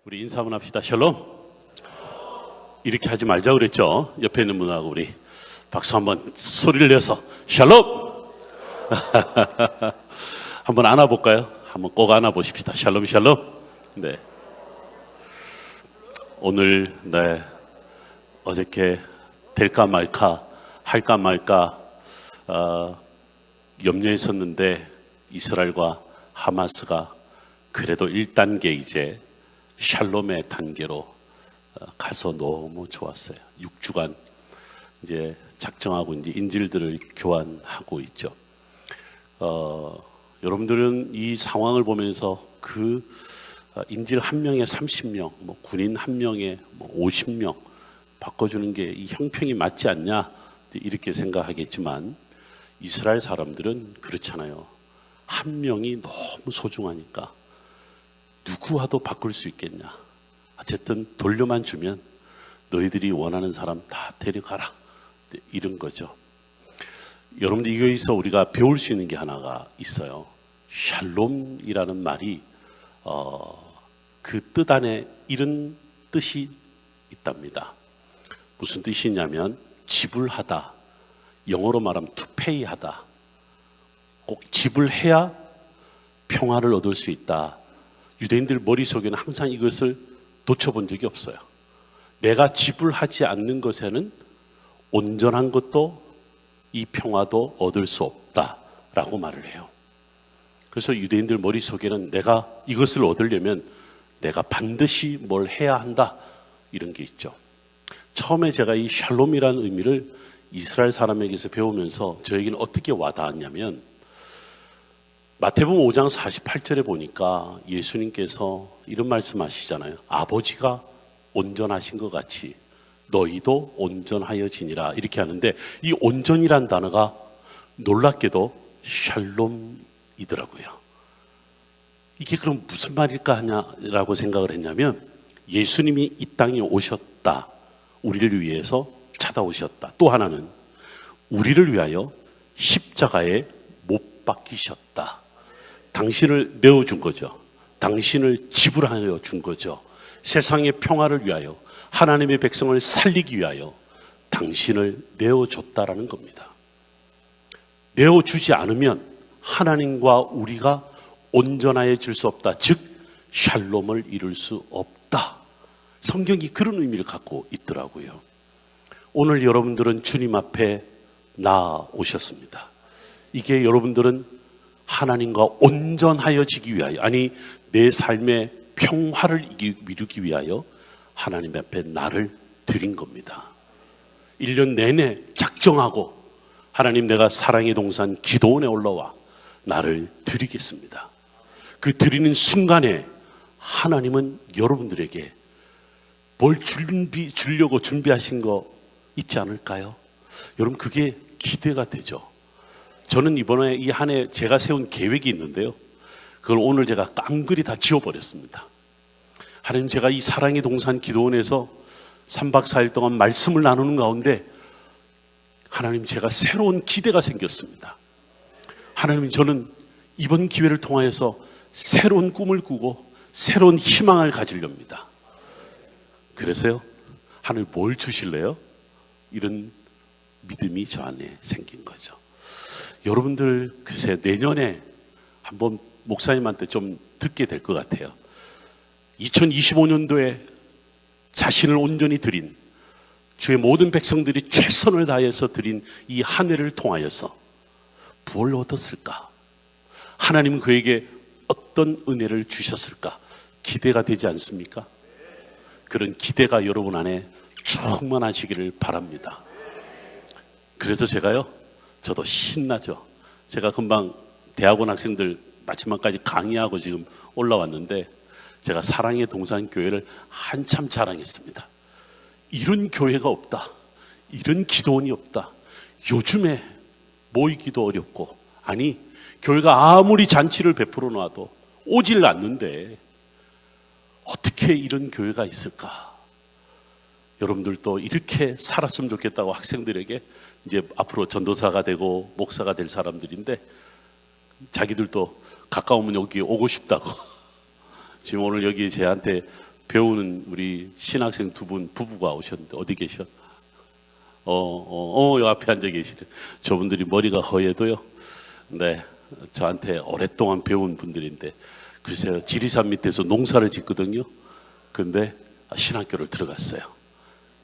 우리 인사 한번 합시다. 샬롬. 이렇게 하지 말자 그랬죠. 옆에 있는 분하고 우리 박수 한번 소리를 내서 샬롬. 한번 안아볼까요? 한번 꼭 안아보십시다. 샬롬 샬롬. 네. 오늘 어저께 될까 말까 할까 말까 염려했었는데 이스라엘과 하마스가 그래도 1단계 이제 샬롬의 단계로 가서 너무 좋았어요. 6주간 이제 작정하고 이제 인질들을 교환하고 있죠. 여러분들은 이 상황을 보면서 그 인질 한 명에 30명, 뭐 군인 한 명에 뭐 50명 바꿔주는 게 이 형평이 맞지 않냐 이렇게 생각하겠지만 이스라엘 사람들은 그렇잖아요. 한 명이 너무 소중하니까 누구와도 바꿀 수 있겠냐. 어쨌든 돌려만 주면 너희들이 원하는 사람 다 데려가라. 이런 거죠. 여러분들 이거에서 우리가 배울 수 있는 게 하나가 있어요. 샬롬이라는 말이 그 뜻 안에 이런 뜻이 있답니다. 무슨 뜻이냐면 지불하다. 영어로 말하면 to pay 하다. 꼭 지불해야 평화를 얻을 수 있다. 유대인들 머릿속에는 항상 이것을 놓쳐본 적이 없어요. 내가 지불하지 않는 것에는 온전한 것도 이 평화도 얻을 수 없다라고 말을 해요. 그래서 유대인들 머릿속에는 내가 이것을 얻으려면 내가 반드시 뭘 해야 한다 이런 게 있죠. 처음에 제가 이 샬롬이라는 의미를 이스라엘 사람에게서 배우면서 저에게는 어떻게 와닿았냐면 마태복음 5장 48절에 보니까 예수님께서 이런 말씀하시잖아요. 아버지가 온전하신 것 같이 너희도 온전하여지니라 이렇게 하는데 이 온전이란 단어가 놀랍게도 샬롬이더라고요. 이게 그럼 무슨 말일까 하냐라고 생각을 했냐면 예수님이 이 땅에 오셨다. 우리를 위해서 찾아오셨다. 또 하나는 우리를 위하여 십자가에 못 박히셨다. 당신을 내어준 거죠. 당신을 지불하여 준 거죠. 세상의 평화를 위하여 하나님의 백성을 살리기 위하여 당신을 내어줬다라는 겁니다. 내어주지 않으면 하나님과 우리가 온전해질 수 없다. 즉 샬롬을 이룰 수 없다. 성경이 그런 의미를 갖고 있더라고요. 오늘 여러분들은 주님 앞에 나오셨습니다. 이게 여러분들은 하나님과 온전하여지기 위하여, 아니 내 삶의 평화를 이루기 위하여 하나님 앞에 나를 드린 겁니다. 1년 내내 작정하고 하나님 내가 사랑의 동산 기도원에 올라와 나를 드리겠습니다. 그 드리는 순간에 하나님은 여러분들에게 뭘 주려고 준비하신 거 있지 않을까요? 여러분 그게 기대가 되죠. 저는 이번에 이 한 해 제가 세운 계획이 있는데요. 그걸 오늘 제가 깡그리 다 지워버렸습니다. 하나님 제가 이 사랑의 동산 기도원에서 3박 4일 동안 말씀을 나누는 가운데 하나님 제가 새로운 기대가 생겼습니다. 하나님 저는 이번 기회를 통하여서 새로운 꿈을 꾸고 새로운 희망을 가지렵니다. 그래서요. 하나님 뭘 주실래요? 이런 믿음이 저 안에 생긴 거죠. 여러분들 글쎄 내년에 한번 목사님한테 좀 듣게 될 것 같아요. 2025년도에 자신을 온전히 드린 주의 모든 백성들이 최선을 다해서 드린 이 한 해를 통하여서 뭘 얻었을까? 하나님은 그에게 어떤 은혜를 주셨을까? 기대가 되지 않습니까? 그런 기대가 여러분 안에 충만하시기를 바랍니다. 그래서 저도 신나죠. 제가 금방 대학원 학생들 마지막까지 강의하고 지금 올라왔는데 제가 사랑의 동산 교회를 한참 자랑했습니다. 이런 교회가 없다. 이런 기도원이 없다. 요즘에 모이기도 어렵고 아니 교회가 아무리 잔치를 베풀어 놔도 오질 않는데 어떻게 이런 교회가 있을까? 여러분들도 이렇게 살았으면 좋겠다고 학생들에게 이제 앞으로 전도사가 되고 목사가 될 사람들인데 자기들도 가까우면 여기 오고 싶다고 지금 오늘 여기 저한테 배우는 우리 신학생 두 분 부부가 오셨는데 어디 계셔? 여 앞에 앉아 계시네. 저분들이 머리가 허예도요. 네, 저한테 오랫동안 배운 분들인데 글쎄요, 지리산 밑에서 농사를 짓거든요. 근데 신학교를 들어갔어요.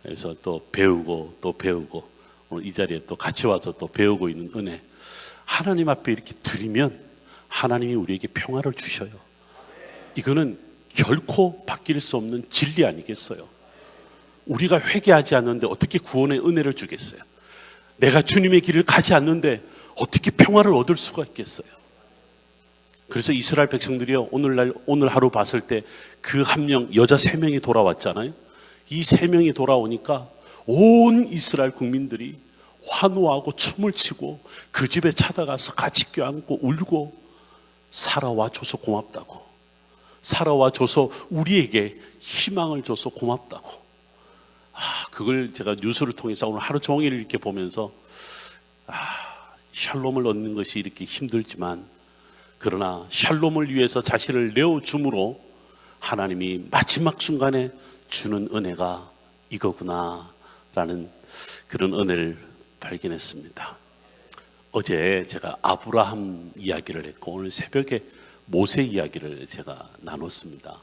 그래서 또 배우고 또 배우고 오늘 이 자리에 또 같이 와서 또 배우고 있는 은혜. 하나님 앞에 이렇게 드리면 하나님이 우리에게 평화를 주셔요. 이거는 결코 바뀔 수 없는 진리 아니겠어요? 우리가 회개하지 않는데 어떻게 구원의 은혜를 주겠어요? 내가 주님의 길을 가지 않는데 어떻게 평화를 얻을 수가 있겠어요? 그래서 이스라엘 백성들이요, 오늘 하루 봤을 때 그 한 명, 여자 3명이 돌아왔잖아요. 이 3명이 돌아오니까 온 이스라엘 국민들이 환호하고 춤을 추고 그 집에 찾아가서 같이 껴안고 울고, 살아와 줘서 고맙다고, 살아와 줘서 우리에게 희망을 줘서 고맙다고. 그걸 제가 뉴스를 통해서 오늘 하루 종일 이렇게 보면서 샬롬을 얻는 것이 이렇게 힘들지만, 그러나 샬롬을 위해서 자신을 내어줌으로 하나님이 마지막 순간에 주는 은혜가 이거구나 라는 그런 은혜를 발견했습니다. 어제 제가 아브라함 이야기를 했고 오늘 새벽에 모세 이야기를 제가 나눴습니다.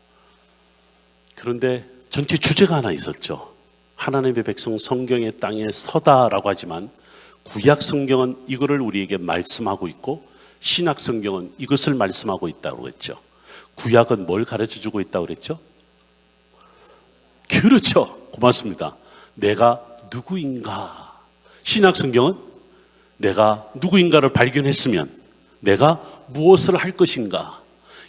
그런데 전체 주제가 하나 있었죠. 하나님의 백성 성경의 땅에 서다라고 하지만 구약 성경은 이거를 우리에게 말씀하고 있고 신약 성경은 이것을 말씀하고 있다고 했죠. 구약은 뭘 가르쳐주고 있다고 그랬죠? 그렇죠. 고맙습니다. 내가 누구인가. 신약 성경은 내가 누구인가를 발견했으면 내가 무엇을 할 것인가.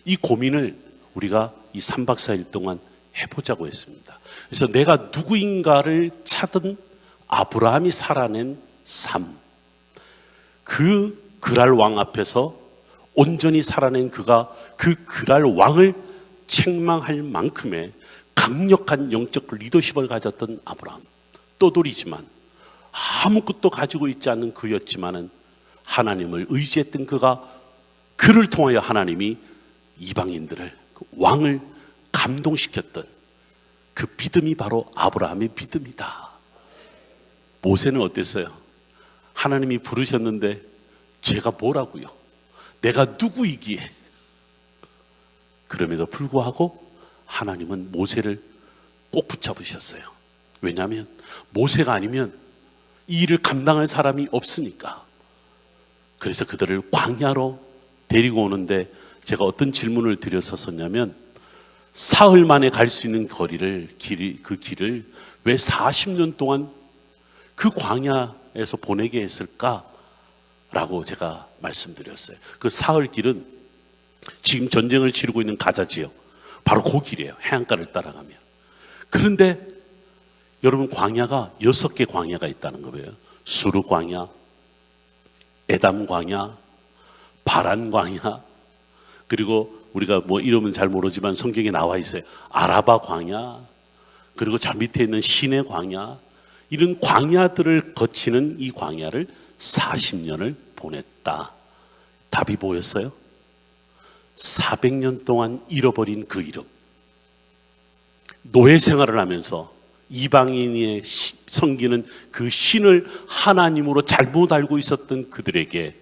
이 고민을 우리가 이 3박 4일 동안 해보자고 했습니다. 그래서 내가 누구인가를 찾은 아브라함이 살아낸 삶, 그 그랄 왕 앞에서 온전히 살아낸 그가 그 그랄 왕을 책망할 만큼의 강력한 영적 리더십을 가졌던 아브라함. 떠돌이지만 아무것도 가지고 있지 않는 그였지만은 하나님을 의지했던 그가, 그를 통하여 하나님이 이방인들을, 그 왕을 감동시켰던 그 믿음이 바로 아브라함의 믿음이다. 모세는 어땠어요? 하나님이 부르셨는데 제가 뭐라고요? 내가 누구이기에? 그럼에도 불구하고 하나님은 모세를 꼭 붙잡으셨어요. 왜냐하면 모세가 아니면 이 일을 감당할 사람이 없으니까. 그래서 그들을 광야로 데리고 오는데 제가 어떤 질문을 드렸었냐면, 사흘 만에 갈 수 있는 그 길을 왜 40년 동안 그 광야에서 보내게 했을까라고 제가 말씀드렸어요. 그 사흘 길은 지금 전쟁을 치르고 있는 가자 지역, 바로 그 길이에요. 해안가를 따라가면. 그런데 여러분, 광야가 6개 광야가 있다는 거예요. 수르 광야, 에담 광야, 바란 광야, 그리고 우리가 뭐 이름은 잘 모르지만 성경에 나와 있어요. 아라바 광야, 그리고 저 밑에 있는 시내 광야. 이런 광야들을 거치는 이 광야를 40년을 보냈다. 답이 뭐였어요? 400년 동안 잃어버린 그 이름. 노예 생활을 하면서 이방인의 섬기는 그 신을 하나님으로 잘못 알고 있었던 그들에게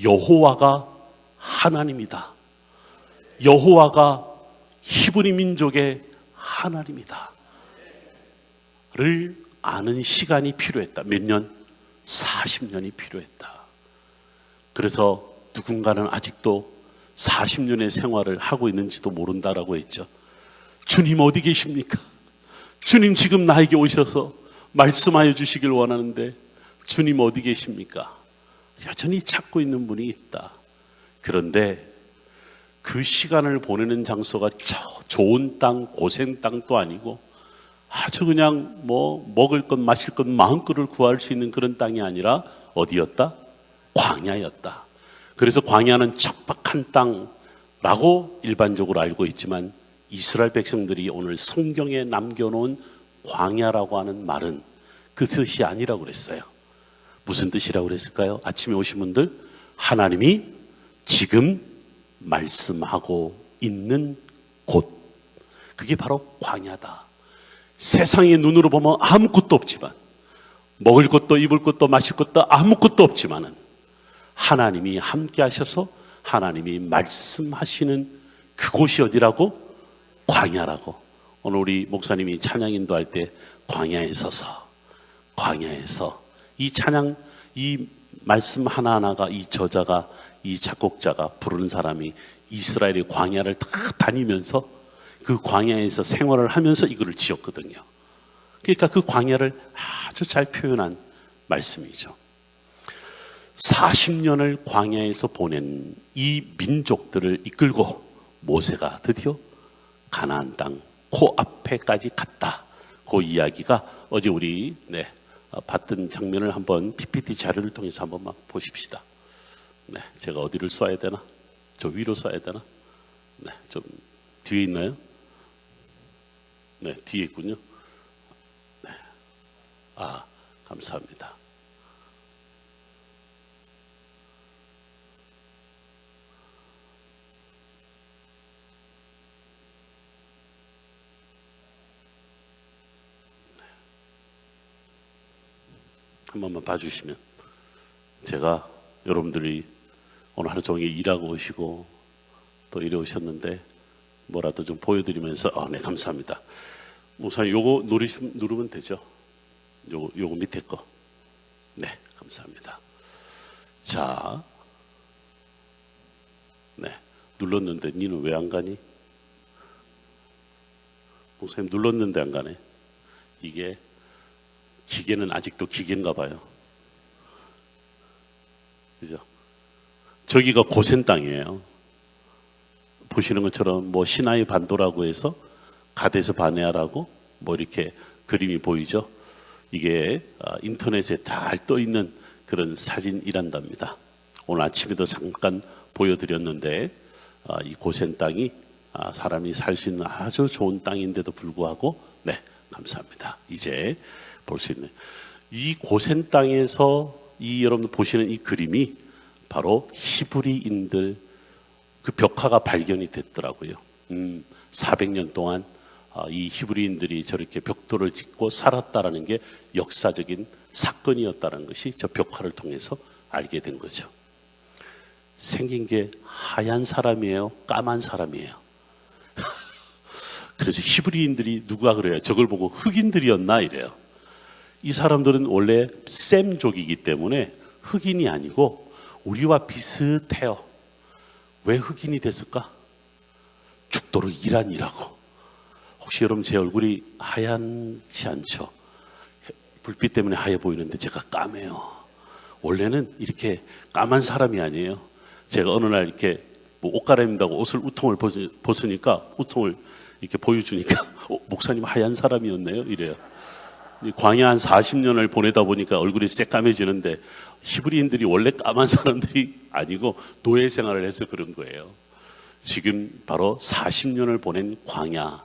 여호와가 하나님이다. 여호와가 히브리 민족의 하나님이다. 를 아는 시간이 필요했다. 몇 년? 40년이 필요했다. 그래서 누군가는 아직도 40년의 생활을 하고 있는지도 모른다라고 했죠. 주님 어디 계십니까? 주님 지금 나에게 오셔서 말씀하여 주시길 원하는데 주님 어디 계십니까? 여전히 찾고 있는 분이 있다. 그런데 그 시간을 보내는 장소가 좋은 땅, 고생 땅도 아니고 아주 그냥 뭐 먹을 것 마실 것 마음껏을 구할 수 있는 그런 땅이 아니라 어디였다? 광야였다. 그래서 광야는 척박한 땅라고 일반적으로 알고 있지만 이스라엘 백성들이 오늘 성경에 남겨놓은 광야라고 하는 말은 그 뜻이 아니라고 그랬어요. 무슨 뜻이라고 그랬을까요? 아침에 오신 분들, 하나님이 지금 말씀하고 있는 곳, 그게 바로 광야다. 세상의 눈으로 보면 아무것도 없지만, 먹을 것도 입을 것도 마실 것도 아무것도 없지만은 하나님이 함께 하셔서 하나님이 말씀하시는 그곳이 어디라고? 광야라고. 오늘 우리 목사님이 찬양 인도할 때 광야에 서서, 광야에서 이 찬양, 이 말씀 하나하나가, 이 저자가, 이 작곡자가, 부르는 사람이 이스라엘의 광야를 다 다니면서 그 광야에서 생활을 하면서 이거를 지었거든요. 그러니까 그 광야를 아주 잘 표현한 말씀이죠. 40년을 광야에서 보낸 이 민족들을 이끌고 모세가 드디어 가나안 땅 코앞에까지 갔다. 그 이야기가 어제 우리 봤던 장면을 한번 PPT 자료를 통해서 한번 보십시다. 제가 어디를 쏴야 되나? 저 위로 쏴야 되나? 좀 뒤에 있나요? 뒤에 있군요. 감사합니다. 한 번만 봐주시면, 제가 여러분들이 오늘 하루 종일 일하고 오시고 또 이래 오셨는데 뭐라도 좀 보여드리면서 네, 감사합니다. 목사님 요거 누르면 되죠? 요거 밑에 거. 네, 감사합니다. 자, 눌렀는데 니는 왜 안 가니? 목사님 눌렀는데 안 가네. 이게 기계는 아직도 기계인가 봐요. 그죠? 저기가 고센 땅이에요. 보시는 것처럼 뭐 시나이 반도라고 해서 가데스 바네아라고 뭐 이렇게 그림이 보이죠? 이게 인터넷에 잘 떠 있는 그런 사진이란답니다. 오늘 아침에도 잠깐 보여드렸는데 이 고센 땅이 사람이 살 수 있는 아주 좋은 땅인데도 불구하고 감사합니다. 이제 볼 수 있는 이 고센 땅에서 여러분 보시는 이 그림이 바로 히브리인들 그 벽화가 발견이 됐더라고요. 400년 동안 이 히브리인들이 저렇게 벽돌을 짓고 살았다라는 게 역사적인 사건이었다는 것이 저 벽화를 통해서 알게 된 거죠. 생긴 게 하얀 사람이에요? 까만 사람이에요? 그래서 히브리인들이 누가 그래요? 저걸 보고 흑인들이었나 이래요. 이 사람들은 원래 셈족이기 때문에 흑인이 아니고 우리와 비슷해요. 왜 흑인이 됐을까? 죽도록 이란이라고. 혹시 여러분 제 얼굴이 하얗지 않죠? 불빛 때문에 하얘 보이는데 제가 까매요. 원래는 이렇게 까만 사람이 아니에요. 제가 어느 날 이렇게 옷 갈아입는다고 옷을 우통을 벗으니까 우통을 이렇게 보여주니까 목사님 하얀 사람이었네요 이래요. 광야 한 40년을 보내다 보니까 얼굴이 새까매지는데 히브리인들이 원래 까만 사람들이 아니고 노예 생활을 해서 그런 거예요. 지금 바로 40년을 보낸 광야,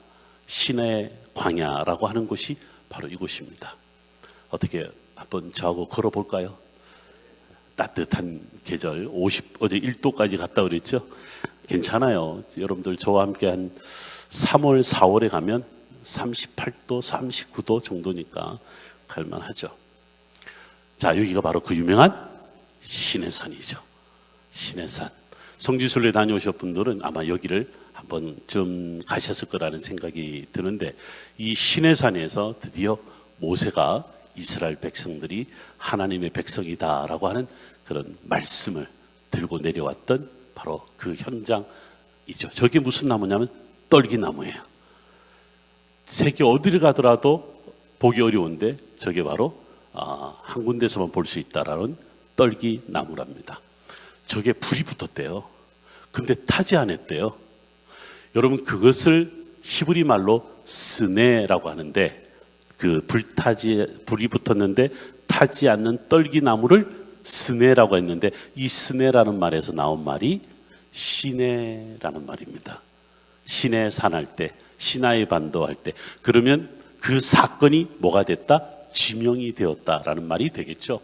신의 광야라고 하는 곳이 바로 이곳입니다. 어떻게 한번 저하고 걸어볼까요? 따뜻한 계절, 어제 1도까지 갔다 그랬죠? 괜찮아요. 여러분들 저와 함께 한 3월, 4월에 가면 38도, 39도 정도니까 갈만하죠. 자, 여기가 바로 그 유명한 시내산이죠. 시내산. 성지순례 다녀오신 분들은 아마 여기를 한번 좀 가셨을 거라는 생각이 드는데, 이 시내산에서 드디어 모세가 이스라엘 백성들이 하나님의 백성이다라고 하는 그런 말씀을 들고 내려왔던 바로 그 현장이죠. 저게 무슨 나무냐면 떨기나무예요. 세계 어디를 가더라도 보기 어려운데 저게 바로 한 군데서만 볼 수 있다라는 떨기나무랍니다. 저게 불이 붙었대요. 근데 타지 않았대요. 여러분 그것을 히브리 말로 스네라고 하는데, 그 불이 붙었는데 타지 않는 떨기나무를 스네라고 했는데, 이 스네라는 말에서 나온 말이 시내라는 말입니다. 시내산 할 때, 시나이 반도 할 때, 그러면 그 사건이 뭐가 됐다? 지명이 되었다라는 말이 되겠죠.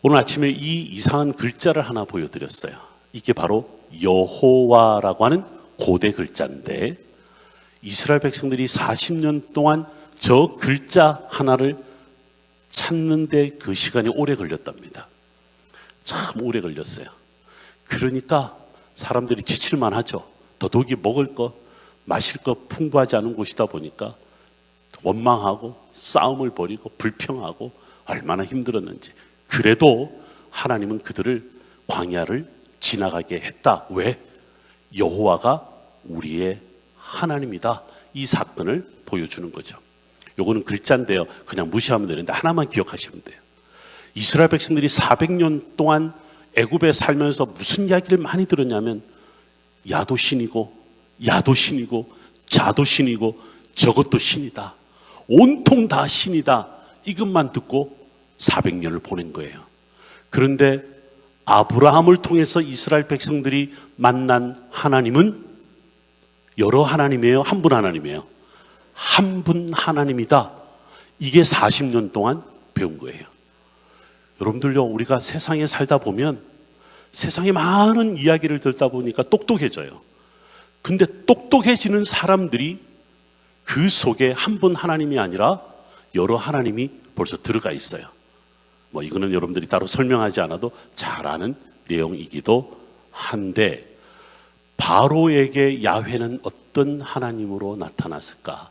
오늘 아침에 이 이상한 글자를 하나 보여드렸어요. 이게 바로 여호와라고 하는 고대 글자인데, 이스라엘 백성들이 40년 동안 저 글자 하나를 찾는데 그 시간이 오래 걸렸답니다. 참 오래 걸렸어요. 그러니까 사람들이 지칠만 하죠. 더더욱이 먹을 것, 마실 것 풍부하지 않은 곳이다 보니까 원망하고 싸움을 벌이고 불평하고 얼마나 힘들었는지. 그래도 하나님은 그들을 광야를 지나가게 했다. 왜? 여호와가 우리의 하나님이다. 이 사건을 보여주는 거죠. 요거는 글자인데요. 그냥 무시하면 되는데 하나만 기억하시면 돼요. 이스라엘 백성들이 400년 동안 애굽에 살면서 무슨 이야기를 많이 들었냐면 야도 신이고 야도 신이고 자도 신이고 저것도 신이다. 온통 다 신이다. 이것만 듣고 400년을 보낸 거예요. 그런데 아브라함을 통해서 이스라엘 백성들이 만난 하나님은 여러 하나님이에요? 한 분 하나님이에요? 한 분 하나님이다. 이게 40년 동안 배운 거예요. 여러분들요, 우리가 세상에 살다 보면 세상에 많은 이야기를 듣다 보니까 똑똑해져요. 근데 똑똑해지는 사람들이 그 속에 한 분 하나님이 아니라 여러 하나님이 벌써 들어가 있어요. 뭐 이거는 여러분들이 따로 설명하지 않아도 잘 아는 내용이기도 한데, 바로에게 야훼는 어떤 하나님으로 나타났을까?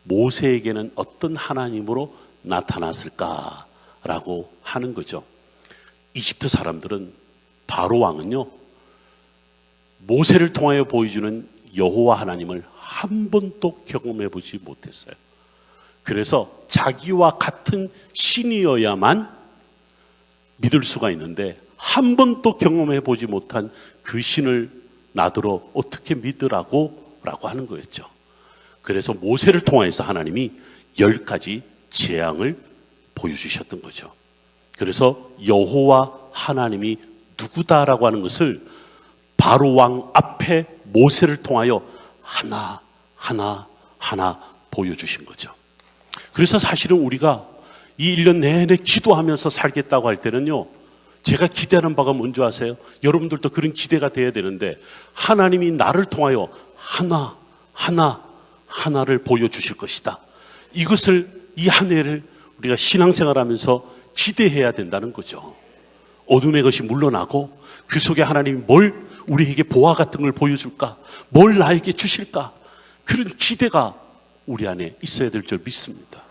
모세에게는 어떤 하나님으로 나타났을까라고 하는 거죠. 이집트 사람들은 바로 왕은요, 모세를 통하여 보여주는 여호와 하나님을 한 번도 경험해 보지 못했어요. 그래서 자기와 같은 신이어야만 믿을 수가 있는데 한 번도 경험해 보지 못한 그 신을 나더러 어떻게 믿으라고 라고 하는 거였죠. 그래서 모세를 통해서 하나님이 10가지 재앙을 보여주셨던 거죠. 그래서 여호와 하나님이 누구다라고 하는 것을 바로 왕 앞에 모세를 통하여 하나 보여주신 거죠. 그래서 사실은 우리가 이 1년 내내 기도하면서 살겠다고 할 때는요, 제가 기대하는 바가 뭔지 아세요? 여러분들도 그런 기대가 돼야 되는데 하나님이 나를 통하여 하나를 보여주실 것이다. 이것을 이 한 해를 우리가 신앙생활하면서 기대해야 된다는 거죠. 어둠의 것이 물러나고 그 속에 하나님이 뭘 우리에게 보화 같은 걸 보여줄까? 뭘 나에게 주실까? 그런 기대가 우리 안에 있어야 될 줄 믿습니다.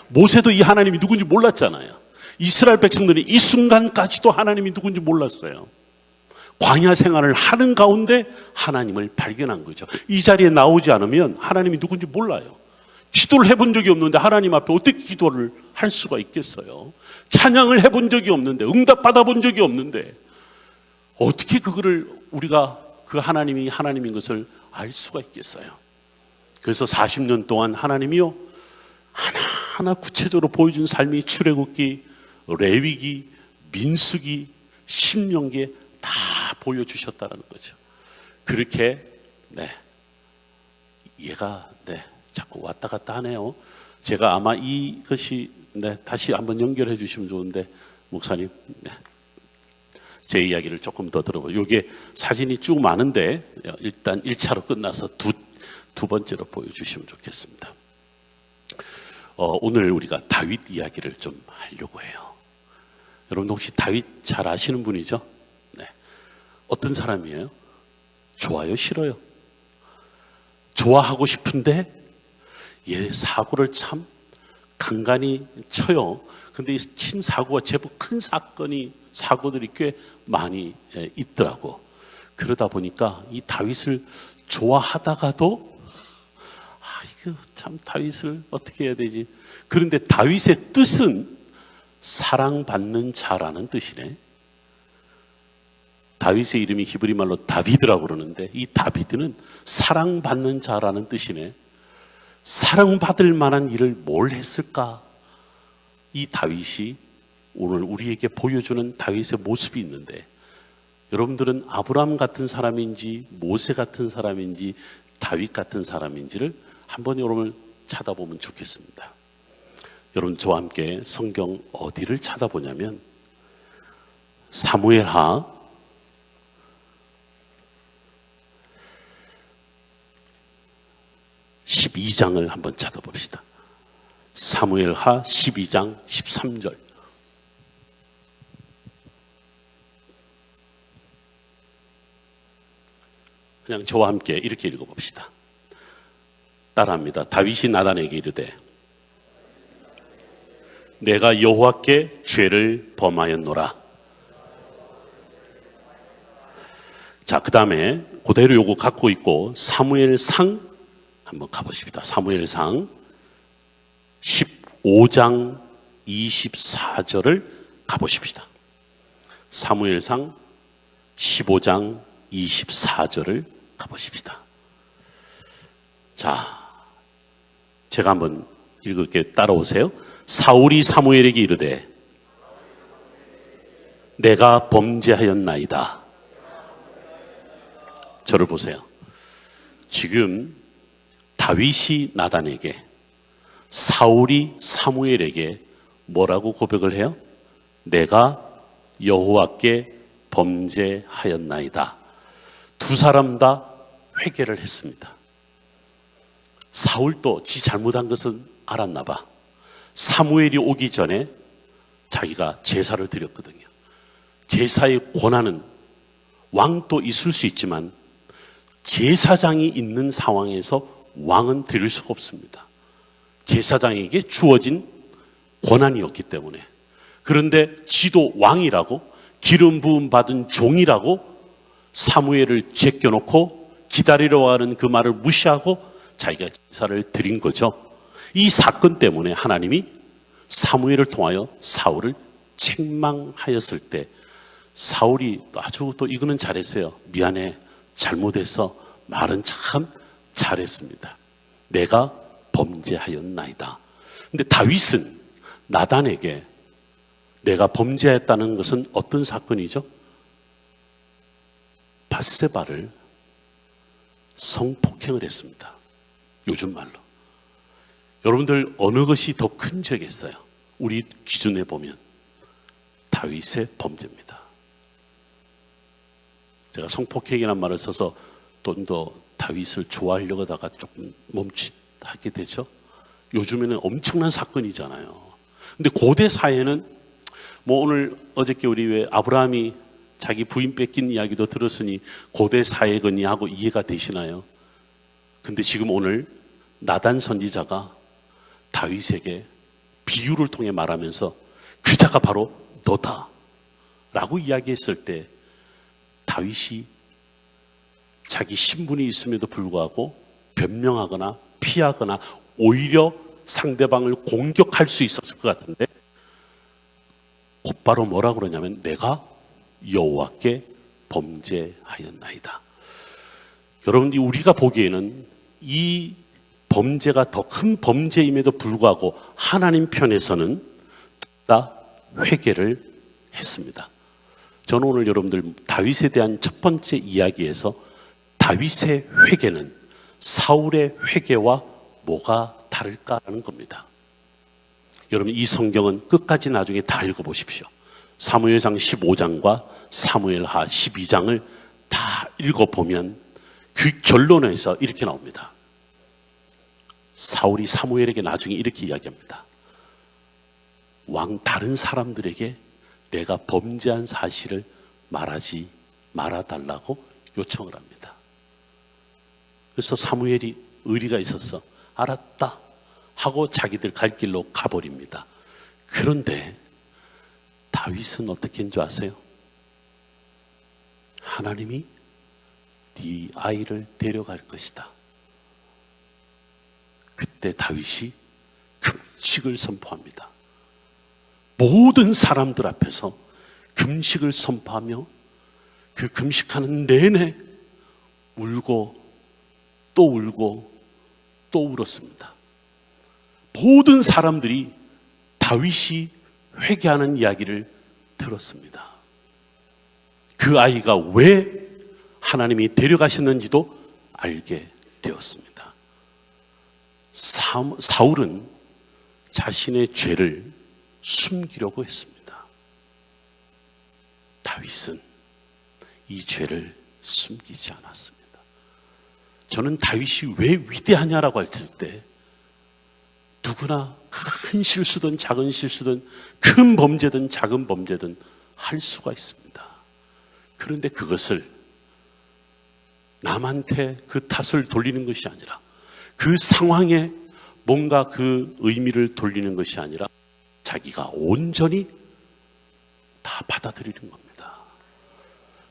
모세도 이 하나님이 누군지 몰랐잖아요. 이스라엘 백성들이 이 순간까지도 하나님이 누군지 몰랐어요. 광야 생활을 하는 가운데 하나님을 발견한 거죠. 이 자리에 나오지 않으면 하나님이 누군지 몰라요. 기도를 해본 적이 없는데 하나님 앞에 어떻게 기도를 할 수가 있겠어요? 찬양을 해본 적이 없는데, 응답 받아본 적이 없는데 어떻게 그거를 우리가 그 하나님이 하나님인 것을 알 수가 있겠어요? 그래서 40년 동안 하나님이요, 하나하나 구체적으로 보여준 삶이 출애굽기, 레위기, 민수기, 신명기에 다 보여주셨다는 거죠. 그렇게 얘가 자꾸 왔다 갔다 하네요. 제가 아마 이것이 다시 한번 연결해 주시면 좋은데, 목사님 제 이야기를 조금 더 들어보죠. 이게 사진이 쭉 많은데 일단 1차로 끝나서 두 번째로 보여주시면 좋겠습니다. 오늘 우리가 다윗 이야기를 좀 하려고 해요. 여러분 혹시 다윗 잘 아시는 분이죠? 네. 어떤 사람이에요? 좋아요, 싫어요? 좋아하고 싶은데 얘 사고를 참 간간히 쳐요. 근데 이 친 사고가 제법 큰 사고들이 꽤 많이 있더라고. 그러다 보니까 이 다윗을 좋아하다가도 이거 참 다윗을 어떻게 해야 되지? 그런데 다윗의 뜻은 사랑받는 자라는 뜻이네. 다윗의 이름이 히브리 말로 다비드라고 그러는데 이 다비드는 사랑받는 자라는 뜻이네. 사랑받을 만한 일을 뭘 했을까? 이 다윗이 오늘 우리에게 보여주는 다윗의 모습이 있는데, 여러분들은 아브라함 같은 사람인지 모세 같은 사람인지 다윗 같은 사람인지를 한번 여러분을 찾아보면 좋겠습니다. 여러분 저와 함께 성경 어디를 찾아보냐면 사무엘하 12장을 한번 찾아봅시다. 사무엘하 12장 13절. 그냥 저와 함께 이렇게 읽어봅시다. 따라합니다. 다윗이 나단에게 이르되 내가 여호와께 죄를 범하였노라. 자, 그 다음에 그대로 요거 갖고 있고 사무엘상 한번 가보십니다. 사무엘상 15장 24절을 가보십시다. 사무엘상 15장 24절을 가보십시다. 자, 제가 한번 읽을게 따라오세요. 사울이 사무엘에게 이르되 내가 범죄하였나이다. 저를 보세요. 지금 다윗이 나단에게, 사울이 사무엘에게 뭐라고 고백을 해요? 내가 여호와께 범죄하였나이다. 두 사람 다 회개를 했습니다. 사울도 지 잘못한 것은 알았나 봐. 사무엘이 오기 전에 자기가 제사를 드렸거든요. 제사의 권한은 왕도 있을 수 있지만 제사장이 있는 상황에서 왕은 드릴 수가 없습니다. 제사장에게 주어진 권한이었기 때문에. 그런데 지도 왕이라고, 기름 부음 받은 종이라고 사무엘을 제껴놓고 기다리러 가는 그 말을 무시하고 자기가 제사를 드린 거죠. 이 사건 때문에 하나님이 사무엘을 통하여 사울을 책망하였을 때 사울이 아주 또 이거는 잘했어요. 미안해, 잘못해서 말은 참 잘했습니다. 내가 범죄하였나이다. 근데 다윗은 나단에게 내가 범죄했다는 것은 어떤 사건이죠? 밧세바를 성폭행을 했습니다. 요즘 말로. 여러분들 어느 것이 더 큰 죄겠어요? 우리 기준에 보면 다윗의 범죄입니다. 제가 성폭행이라는 말을 써서 좀 더 다윗을 좋아하려고 하다가 조금 멈칫하게 되죠. 요즘에는 엄청난 사건이잖아요. 근데 고대 사회는 뭐 오늘 어저께 우리 왜 아브라함이 자기 부인 뺏긴 이야기도 들었으니 고대 사회거니 하고 이해가 되시나요? 근데 지금 오늘 나단 선지자가 다윗에게 비유를 통해 말하면서 그 자가 바로 너다 라고 이야기했을 때 다윗이 자기 신분이 있음에도 불구하고 변명하거나 피하거나 오히려 상대방을 공격할 수 있었을 것 같은데 곧바로 뭐라고 그러냐면 내가 여호와께 범죄하였나이다. 여러분들이 우리가 보기에는 이 범죄가 더 큰 범죄임에도 불구하고 하나님 편에서는 다 회개를 했습니다. 저는 오늘 여러분들 다윗에 대한 첫 번째 이야기에서 다윗의 회개는 사울의 회개와 뭐가 다를까라는 겁니다. 여러분 이 성경은 끝까지 나중에 다 읽어보십시오. 사무엘상 15장과 사무엘하 12장을 다 읽어보면 그 결론에서 이렇게 나옵니다. 사울이 사무엘에게 나중에 이렇게 이야기합니다. 왕 다른 사람들에게 내가 범죄한 사실을 말하지 말아달라고 요청을 합니다. 그래서 사무엘이 의리가 있어서 알았다 하고 자기들 갈 길로 가버립니다. 그런데 다윗은 어떻게 했는 줄 아세요? 하나님이 네 아이를 데려갈 것이다. 그때 다윗이 금식을 선포합니다. 모든 사람들 앞에서 금식을 선포하며 그 금식하는 내내 울고 또 울고 또 울었습니다. 모든 사람들이 다윗이 회개하는 이야기를 들었습니다. 그 아이가 왜 하나님이 데려가셨는지도 알게 되었습니다. 사울은 자신의 죄를 숨기려고 했습니다. 다윗은 이 죄를 숨기지 않았습니다. 저는 다윗이 왜 위대하냐라고 할 때 누구나 큰 실수든 작은 실수든 큰 범죄든 작은 범죄든 할 수가 있습니다. 그런데 그것을 남한테 그 탓을 돌리는 것이 아니라 그 상황에 뭔가 그 의미를 돌리는 것이 아니라 자기가 온전히 다 받아들이는 겁니다.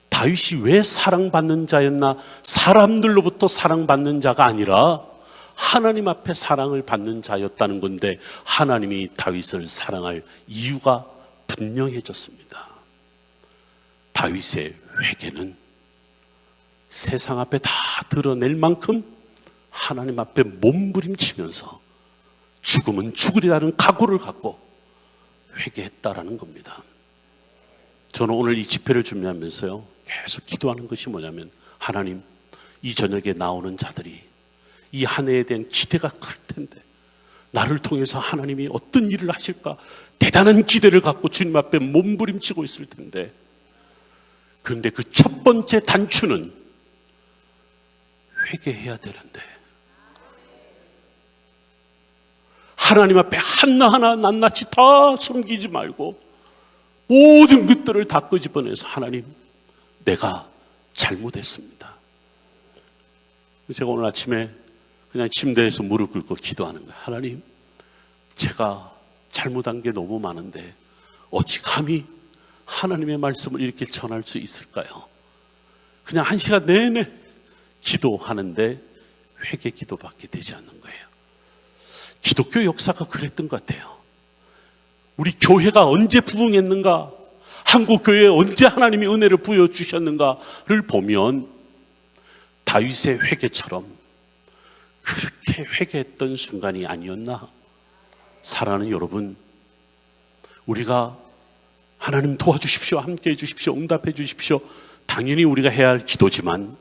다윗이 왜 사랑받는 자였나? 사람들로부터 사랑받는 자가 아니라 하나님 앞에 사랑을 받는 자였다는 건데 하나님이 다윗을 사랑할 이유가 분명해졌습니다. 다윗의 회개는 세상 앞에 다 드러낼 만큼 하나님 앞에 몸부림치면서 죽으면 죽으리라는 각오를 갖고 회개했다라는 겁니다. 저는 오늘 이 집회를 준비하면서요 계속 기도하는 것이 뭐냐면, 하나님, 이 저녁에 나오는 자들이 이 한 해에 대한 기대가 클 텐데 나를 통해서 하나님이 어떤 일을 하실까 대단한 기대를 갖고 주님 앞에 몸부림치고 있을 텐데, 그런데 그 첫 번째 단추는 회개해야 되는데 하나님 앞에 하나하나 낱낱이 다 숨기지 말고 모든 것들을 다 끄집어내서 하나님, 내가 잘못했습니다. 제가 오늘 아침에 그냥 침대에서 무릎 꿇고 기도하는 거예요. 하나님, 제가 잘못한 게 너무 많은데 어찌 감히 하나님의 말씀을 이렇게 전할 수 있을까요? 그냥 한 시간 내내 기도하는데 회개 기도밖에 되지 않는 거예요. 기독교 역사가 그랬던 것 같아요. 우리 교회가 언제 부흥했는가, 한국 교회에 언제 하나님이 은혜를 부여주셨는가를 보면 다윗의 회개처럼 그렇게 회개했던 순간이 아니었나? 사랑하는 여러분, 우리가 하나님 도와주십시오, 함께해 주십시오, 응답해 주십시오, 당연히 우리가 해야 할 기도지만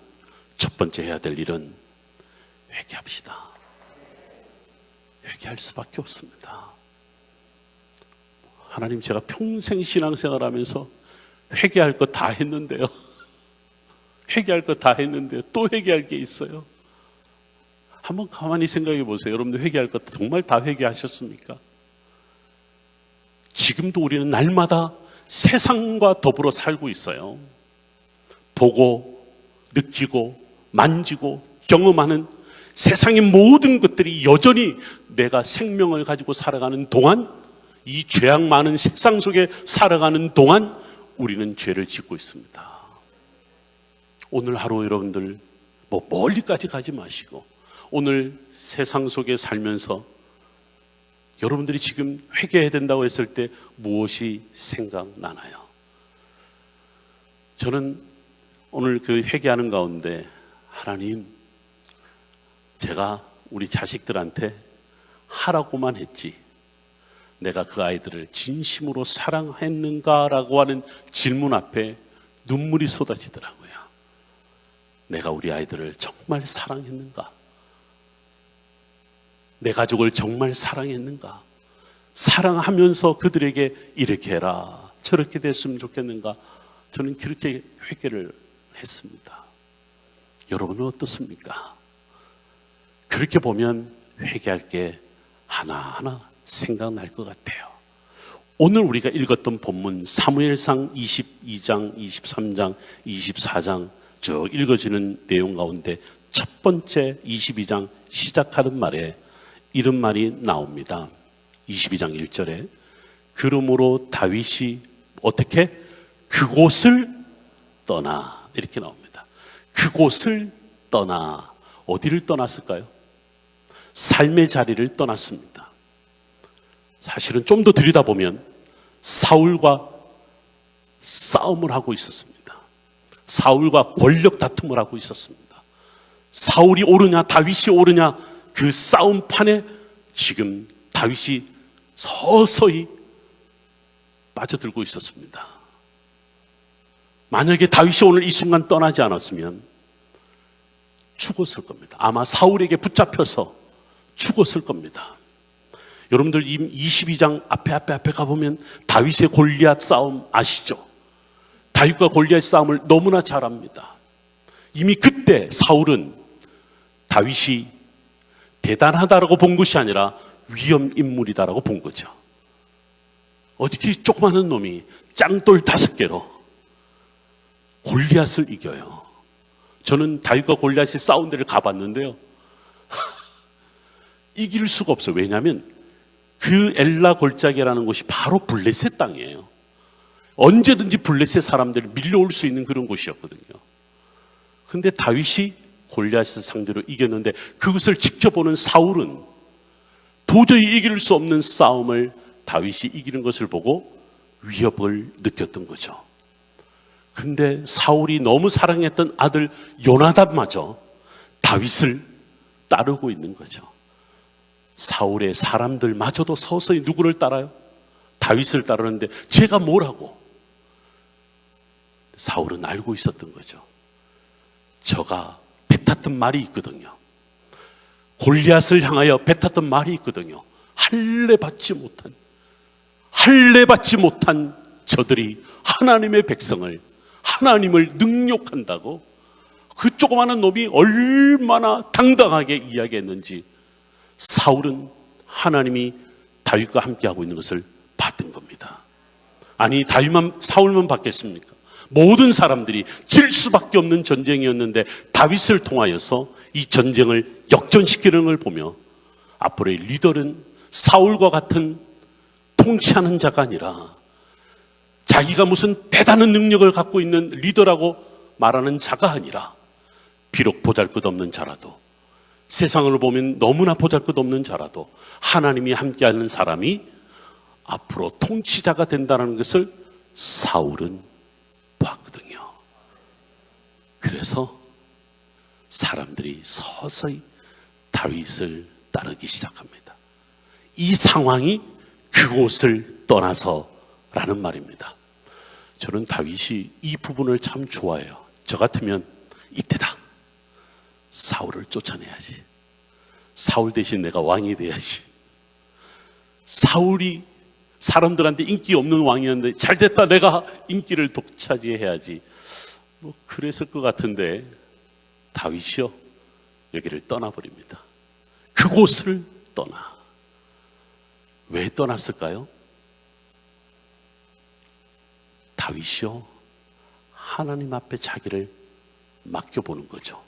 첫 번째 해야 될 일은 회개합시다. 회개할 수밖에 없습니다. 하나님, 제가 평생 신앙생활 하면서 회개할 거 다 했는데요. 회개할 거 다 했는데요. 또 회개할 게 있어요. 한번 가만히 생각해 보세요. 여러분들 회개할 것 정말 다 회개하셨습니까? 지금도 우리는 날마다 세상과 더불어 살고 있어요. 보고, 느끼고, 만지고, 경험하는 세상의 모든 것들이 여전히 내가 생명을 가지고 살아가는 동안, 이 죄악 많은 세상 속에 살아가는 동안 우리는 죄를 짓고 있습니다. 오늘 하루 여러분들 멀리까지 가지 마시고 오늘 세상 속에 살면서 여러분들이 지금 회개해야 된다고 했을 때 무엇이 생각나나요? 저는 오늘 그 회개하는 가운데, 하나님, 제가 우리 자식들한테 하라고만 했지 내가 그 아이들을 진심으로 사랑했는가라고 하는 질문 앞에 눈물이 쏟아지더라고요. 내가 우리 아이들을 정말 사랑했는가? 내 가족을 정말 사랑했는가? 사랑하면서 그들에게 이렇게 해라, 저렇게 됐으면 좋겠는가? 저는 그렇게 회개를 했습니다. 여러분은 어떻습니까? 그렇게 보면 회개할 게 하나하나 생각날 것 같아요. 오늘 우리가 읽었던 본문 사무엘상 22장, 23장, 24장 쭉 읽어지는 내용 가운데 첫 번째 22장 시작하는 말에 이런 말이 나옵니다. 22장 1절에 그러므로 다윗이 어떻게? 그곳을 떠나, 이렇게 나옵니다. 그곳을 떠나. 어디를 떠났을까요? 삶의 자리를 떠났습니다. 사실은 좀 더 들여다보면 사울과 싸움을 하고 있었습니다. 사울과 권력 다툼을 하고 있었습니다. 사울이 오르냐 다윗이 오르냐 그 싸움판에 지금 다윗이 서서히 빠져들고 있었습니다. 만약에 다윗이 오늘 이 순간 떠나지 않았으면 죽었을 겁니다. 아마 사울에게 붙잡혀서 죽었을 겁니다. 여러분들 22장 앞에 가보면 다윗의 골리앗 싸움 아시죠? 다윗과 골리앗 싸움을 너무나 잘 압니다. 이미 그때 사울은 다윗이 대단하다라고 본 것이 아니라 위험 인물이다라고 본 거죠. 어떻게 조그마한 놈이 짱돌 5개로 골리앗을 이겨요. 저는 다윗과 골리앗이 싸운 데를 가봤는데요. 이길 수가 없어요. 왜냐하면 그 엘라 골짜기라는 곳이 바로 블레셋 땅이에요. 언제든지 블레셋 사람들이 밀려올 수 있는 그런 곳이었거든요. 그런데 다윗이 골리앗을 상대로 이겼는데 그것을 지켜보는 사울은 도저히 이길 수 없는 싸움을 다윗이 이기는 것을 보고 위협을 느꼈던 거죠. 근데 사울이 너무 사랑했던 아들 요나단마저 다윗을 따르고 있는 거죠. 사울의 사람들마저도 서서히 누구를 따라요? 다윗을 따르는데 제가 뭐라고? 사울은 알고 있었던 거죠. 저가 뱉었던 말이 있거든요. 골리앗을 향하여 뱉었던 말이 있거든요. 할례 받지 못한 저들이 하나님의 백성을, 하나님을 능욕한다고 그 조그마한 놈이 얼마나 당당하게 이야기했는지 사울은 하나님이 다윗과 함께하고 있는 것을 봤던 겁니다. 아니 사울만 봤겠습니까? 모든 사람들이 질 수밖에 없는 전쟁이었는데 다윗을 통하여서 이 전쟁을 역전시키는 걸 보며 앞으로의 리더는 사울과 같은 통치하는 자가 아니라 자기가 무슨 대단한 능력을 갖고 있는 리더라고 말하는 자가 아니라 비록 보잘것없는 자라도 세상을 보면 너무나 보잘것없는 자라도 하나님이 함께하는 사람이 앞으로 통치자가 된다는 것을 사울은 봤거든요. 그래서 사람들이 서서히 다윗을 따르기 시작합니다. 이 상황이 그곳을 떠나서라는 말입니다. 저는 다윗이 이 부분을 참 좋아해요. 저 같으면 이때다. 사울을 쫓아내야지. 사울 대신 내가 왕이 돼야지. 사울이 사람들한테 인기 없는 왕이었는데 잘됐다, 내가 인기를 독차지해야지. 뭐 그랬을 것 같은데 다윗이요, 여기를 떠나버립니다. 그곳을 떠나. 왜 떠났을까요? 다윗이요, 하나님 앞에 자기를 맡겨보는 거죠.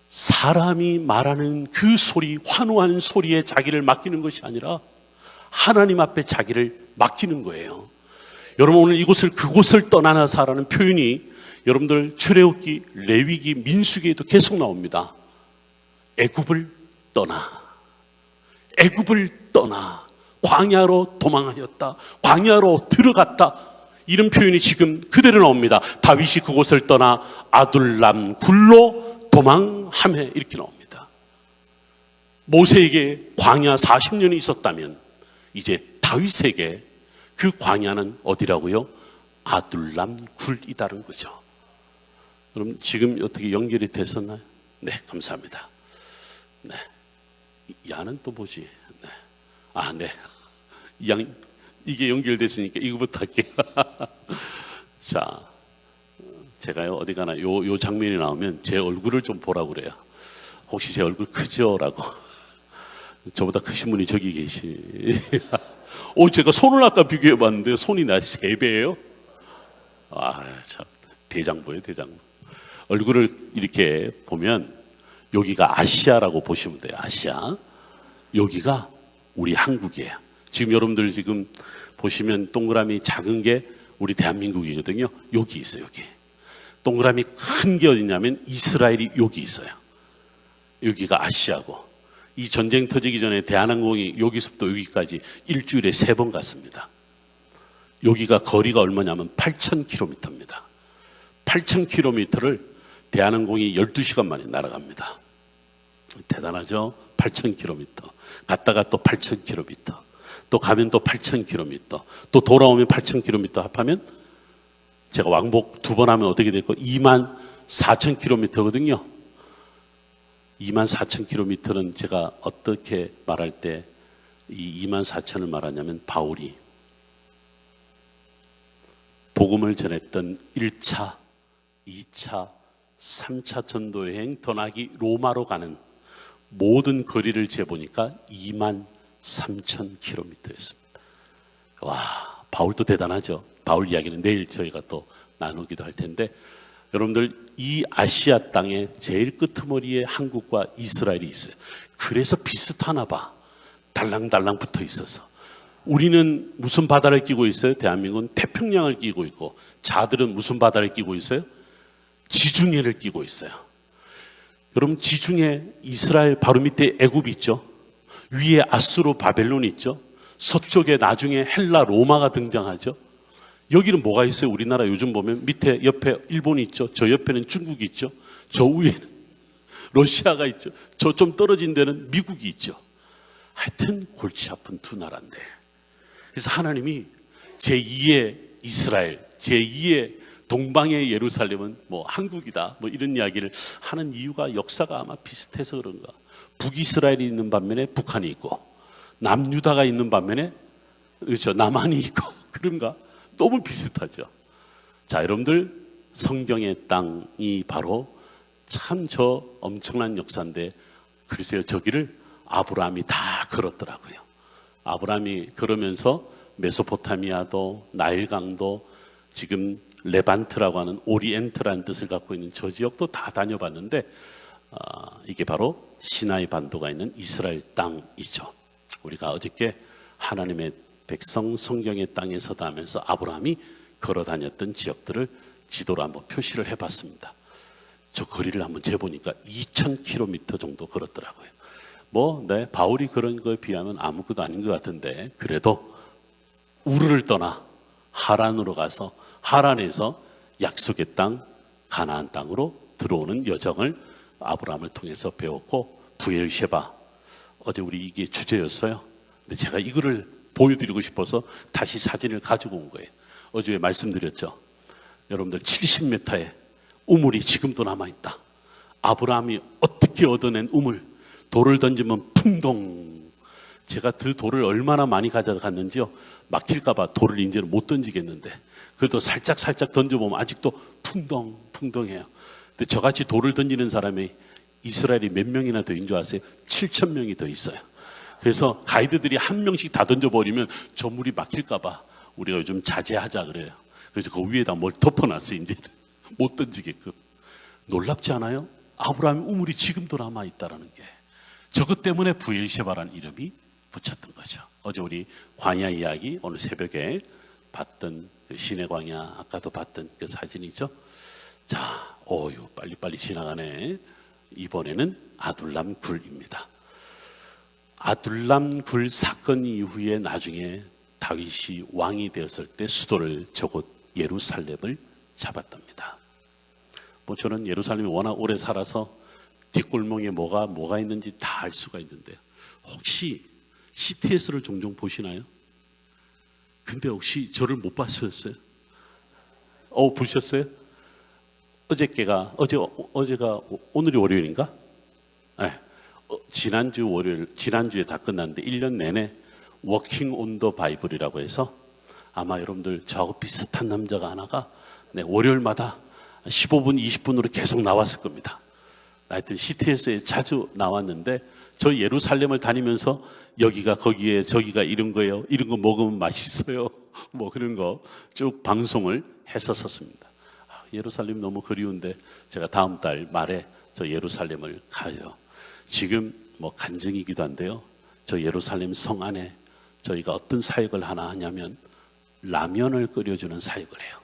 사람이 말하는 그 소리, 환호하는 소리에 자기를 맡기는 것이 아니라 하나님 앞에 자기를 맡기는 거예요. 여러분, 오늘 이곳을 그곳을 떠나나사라는 표현이 여러분들 출애굽기, 레위기, 민수기에도 계속 나옵니다. 애굽을 떠나, 애굽을 떠나, 광야로 도망하였다, 광야로 들어갔다, 이런 표현이 지금 그대로 나옵니다. 다윗이 그곳을 떠나 아둘람 굴로 도망하며 이렇게 나옵니다. 모세에게 광야 40년이 있었다면 이제 다윗에게 그 광야는 어디라고요? 아둘람 굴이다는 거죠. 그럼 지금 어떻게 연결이 됐었나요? 네, 감사합니다. 네, 야는 또 뭐지? 네. 아, 네. 이게 연결됐으니까 이거부터 할게요. 자, 제가요 어디 가나 요 장면이 나오면 제 얼굴을 좀 보라고 그래요. 혹시 제 얼굴 크죠? 라고. 저보다 크신 분이 저기 계시. 제가 손을 아까 비교해 봤는데 손이 나 3배예요. 아, 참 대장부예요, 대장부. 얼굴을 이렇게 보면 여기가 아시아라고 보시면 돼요. 아시아. 여기가 우리 한국이에요. 지금 여러분들 지금 보시면 동그라미 작은 게 우리 대한민국이거든요. 여기 있어요, 여기. 동그라미 큰 게 어디냐면 이스라엘이 여기 있어요. 여기가 아시아고, 이 전쟁 터지기 전에 대한항공이 여기서부터 여기까지 일주일에 3번 갔습니다. 여기가 거리가 얼마냐면 8,000km입니다. 8,000km를 대한항공이 12시간 만에 날아갑니다. 대단하죠? 8,000km. 갔다가 또 8,000km. 또 가면 또 8,000km. 또 돌아오면 8,000km 합하면 제가 왕복 2번 하면 어떻게 될까? 24,000km거든요. 24,000km는 제가 어떻게 말할 때 이 24,000을 말하냐면 바울이 복음을 전했던 1차, 2차, 3차 전도 여행 떠나기 로마로 가는 모든 거리를 재보니까 23,000km였습니다. 와, 바울도 대단하죠. 바울 이야기는 내일 저희가 또 나누기도 할 텐데, 여러분들 이 아시아 땅의 제일 끄트머리에 한국과 이스라엘이 있어요. 그래서 비슷하나 봐. 달랑달랑 붙어 있어서. 우리는 무슨 바다를 끼고 있어요? 대한민국은 태평양을 끼고 있고, 자들은 무슨 바다를 끼고 있어요? 지중해를 끼고 있어요. 여러분, 지중해 이스라엘 바로 밑에 애굽이 있죠. 위에 아수르 바벨론이 있죠. 서쪽에 나중에 헬라 로마가 등장하죠. 여기는 뭐가 있어요? 우리나라 요즘 보면 밑에 옆에 일본이 있죠. 저 옆에는 중국이 있죠. 저 위에는 러시아가 있죠. 저 좀 떨어진 데는 미국이 있죠. 하여튼 골치 아픈 두 나라인데, 그래서 하나님이 제2의 이스라엘, 제2의 동방의 예루살렘은 뭐 한국이다, 뭐 이런 이야기를 하는 이유가 역사가 아마 비슷해서 그런가. 북이스라엘이 있는 반면에 북한이 있고, 남유다가 있는 반면에 그렇죠, 남한이 있고, 그런가. 너무 비슷하죠. 자, 여러분들, 성경의 땅이 바로 참 저 엄청난 역사인데, 글쎄요, 저기를 아브라함이 다 걸었더라고요. 아브라함이 걸으면서 메소포타미아도, 나일강도, 지금 레반트라고 하는 오리엔트라는 뜻을 갖고 있는 저 지역도 다 다녀봤는데, 이게 바로 시나이 반도가 있는 이스라엘 땅이죠. 우리가 어저께 하나님의 백성 성경의 땅에 서다 하면서 아브라함이 걸어 다녔던 지역들을 지도로 한번 표시를 해봤습니다. 저 거리를 한번 재보니까 2,000km 정도 걸었더라고요. 네, 바울이 그런 거에 비하면 아무것도 아닌 것 같은데, 그래도 우르를 떠나 하란으로 가서 하란에서 약속의 땅 가나안 땅으로 들어오는 여정을 아브라함을 통해서 배웠고, 부엘셰바, 어제 우리 이게 주제였어요. 근데 제가 이거를 보여드리고 싶어서 다시 사진을 가지고 온 거예요. 어제 말씀드렸죠. 여러분들 70m의 우물이 지금도 남아있다. 아브라함이 어떻게 얻어낸 우물, 돌을 던지면 풍덩. 제가 그 돌을 얼마나 많이 가져갔는지요, 막힐까봐 돌을 이제는 못 던지겠는데, 그래도 살짝 던져보면 아직도 풍덩해요. 근데 저같이 돌을 던지는 사람이 이스라엘이 몇 명이나 더 있는 줄 아세요? 7,000명이 더 있어요. 그래서 가이드들이 한 명씩 다 던져버리면 저 물이 막힐까봐 우리가 요즘 자제하자 그래요. 그래서 그 위에다 뭘 덮어놨어요. 이제 못 던지게끔. 놀랍지 않아요? 아브라함 우물이 지금도 남아있다는 게. 저것 때문에 부엘셰바라는 이름이 붙였던 거죠. 어제 우리 광야 이야기, 오늘 새벽에 봤던 그 시내 광야, 아까도 봤던 그 사진이죠. 자, 빨리빨리 지나가네. 이번에는 아둘람 굴입니다. 아둘람 굴 사건 이후에 나중에 다윗이 왕이 되었을 때 수도를 저곳 예루살렘을 잡았답니다. 저는 예루살렘에 워낙 오래 살아서 뒷골목에 뭐가 있는지 다 알 수가 있는데, 혹시 CTS를 종종 보시나요? 근데 혹시 저를 못 봤었어요? 보셨어요? 어제가 오늘이 월요일인가? 네. 지난주에 다 끝났는데 1년 내내 워킹 온 더 바이블이라고 해서, 아마 여러분들 저하고 비슷한 남자가 하나가 월요일마다 15분, 20분으로 계속 나왔을 겁니다. 하여튼 CTS에 자주 나왔는데, 저 예루살렘을 다니면서 여기가 거기에 저기가 이런 거예요, 이런 거 먹으면 맛있어요, 뭐 그런 거 쭉 방송을 했었습니다. 예루살렘 너무 그리운데 제가 다음 달 말에 저 예루살렘을 가요. 지금 간증이기도 한데요, 저 예루살렘 성 안에 저희가 어떤 사역을 하나 하냐면 라면을 끓여주는 사역을 해요.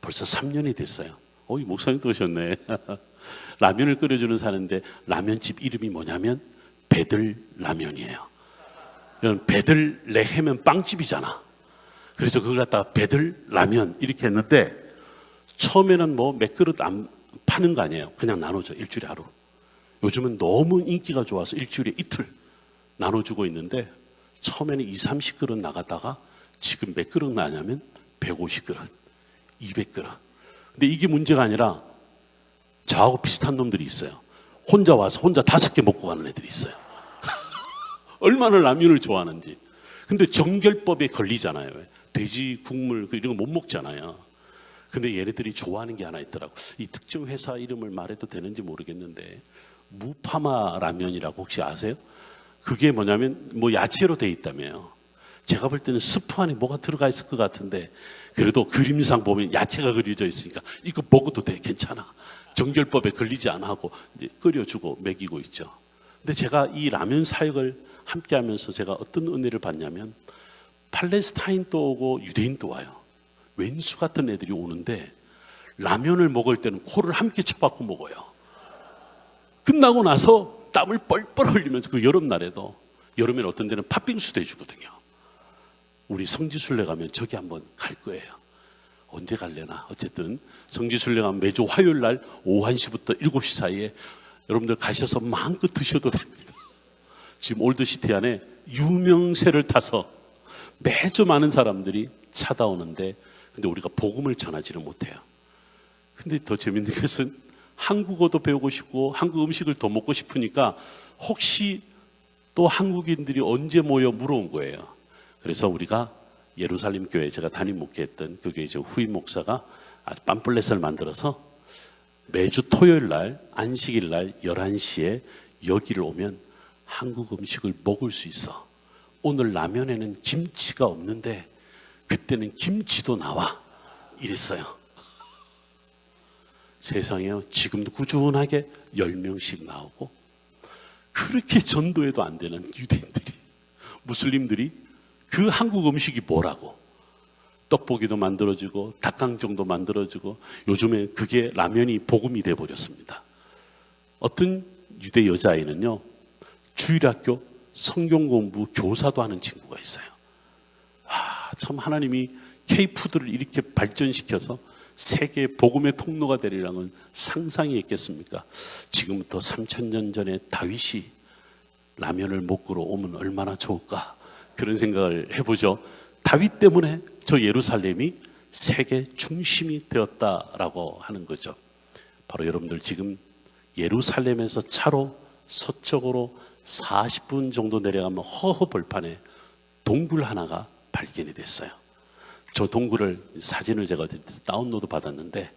벌써 3년이 됐어요. 이 목사님도 오셨네. 라면을 끓여주는 사는데, 라면집 이름이 뭐냐면 베들 라면이에요. 베들 레헴은 빵집이잖아. 그래서 그걸 갖다가 베들 라면 이렇게 했는데, 처음에는 몇 그릇 안 파는 거 아니에요. 그냥 나눠줘, 일주일에 하루. 요즘은 너무 인기가 좋아서 일주일에 이틀 나눠주고 있는데, 처음에는 20-30그릇 나갔다가 지금 몇 그릇 나냐면 150그릇, 200그릇. 근데 이게 문제가 아니라 저하고 비슷한 놈들이 있어요. 혼자 와서 혼자 5개 먹고 가는 애들이 있어요. 얼마나 라면을 좋아하는지. 근데 정결법에 걸리잖아요. 돼지 국물 이런 거 못 먹잖아요. 근데 얘네들이 좋아하는 게 하나 있더라고. 이 특정 회사 이름을 말해도 되는지 모르겠는데 무파마 라면이라고 혹시 아세요? 그게 뭐냐면 뭐 야채로 돼 있다며요. 제가 볼 때는 스프 안에 뭐가 들어가 있을 것 같은데 그래도 그림상 보면 야채가 그려져 있으니까 이거 먹어도 돼, 괜찮아. 정결법에 걸리지 않아 하고 이제 끓여주고 먹이고 있죠. 근데 제가 이 라면 사역을 함께 하면서 제가 어떤 은혜를 받냐면 팔레스타인도 오고 유대인도 와요. 왼수 같은 애들이 오는데 라면을 먹을 때는 코를 함께 쳐박고 먹어요. 끝나고 나서 땀을 뻘뻘 흘리면서 그 여름날에도 여름엔 어떤 데는 팥빙수도 해주거든요. 우리 성지순례 가면 저기 한번 갈 거예요. 언제 갈래나. 어쨌든 성지순례 가면 매주 화요일 날 오후 1시부터 7시 사이에 여러분들 가셔서 마음껏 드셔도 됩니다. 지금 올드시티 안에 유명세를 타서 매주 많은 사람들이 찾아오는데 근데 우리가 복음을 전하지는 못해요. 근데 더 재밌는 것은 한국어도 배우고 싶고 한국 음식을 더 먹고 싶으니까 혹시 또 한국인들이 언제 모여 물어온 거예요. 그래서 우리가 예루살렘 교회 제가 담임 목회했던 그 교회 후임 목사가 아주 팜플렛을 만들어서 매주 토요일 날 안식일 날 11시에 여기를 오면 한국 음식을 먹을 수 있어. 오늘 라면에는 김치가 없는데 그때는 김치도 나와. 이랬어요. 세상에요. 지금도 꾸준하게 10명씩 나오고 그렇게 전도해도 안 되는 유대인들이 무슬림들이 그 한국 음식이 뭐라고 떡볶이도 만들어주고 닭강정도 만들어주고 요즘에 그게 라면이 복음이 돼버렸습니다. 어떤 유대 여자아이는요 주일학교 성경공부 교사도 하는 친구가 있어요. 참 하나님이 K푸드를 이렇게 발전시켜서 세계 복음의 통로가 되리라는 건 상상이 있겠습니까? 지금부터 3000년 전에 다윗이 라면을 먹으러 오면 얼마나 좋을까 그런 생각을 해보죠. 다윗 때문에 저 예루살렘이 세계 중심이 되었다라고 하는 거죠. 바로 여러분들 지금 예루살렘에서 차로 서쪽으로 40분 정도 내려가면 허허 벌판에 동굴 하나가 발견이 됐어요. 저 동굴을 사진을 제가 다운로드 받았는데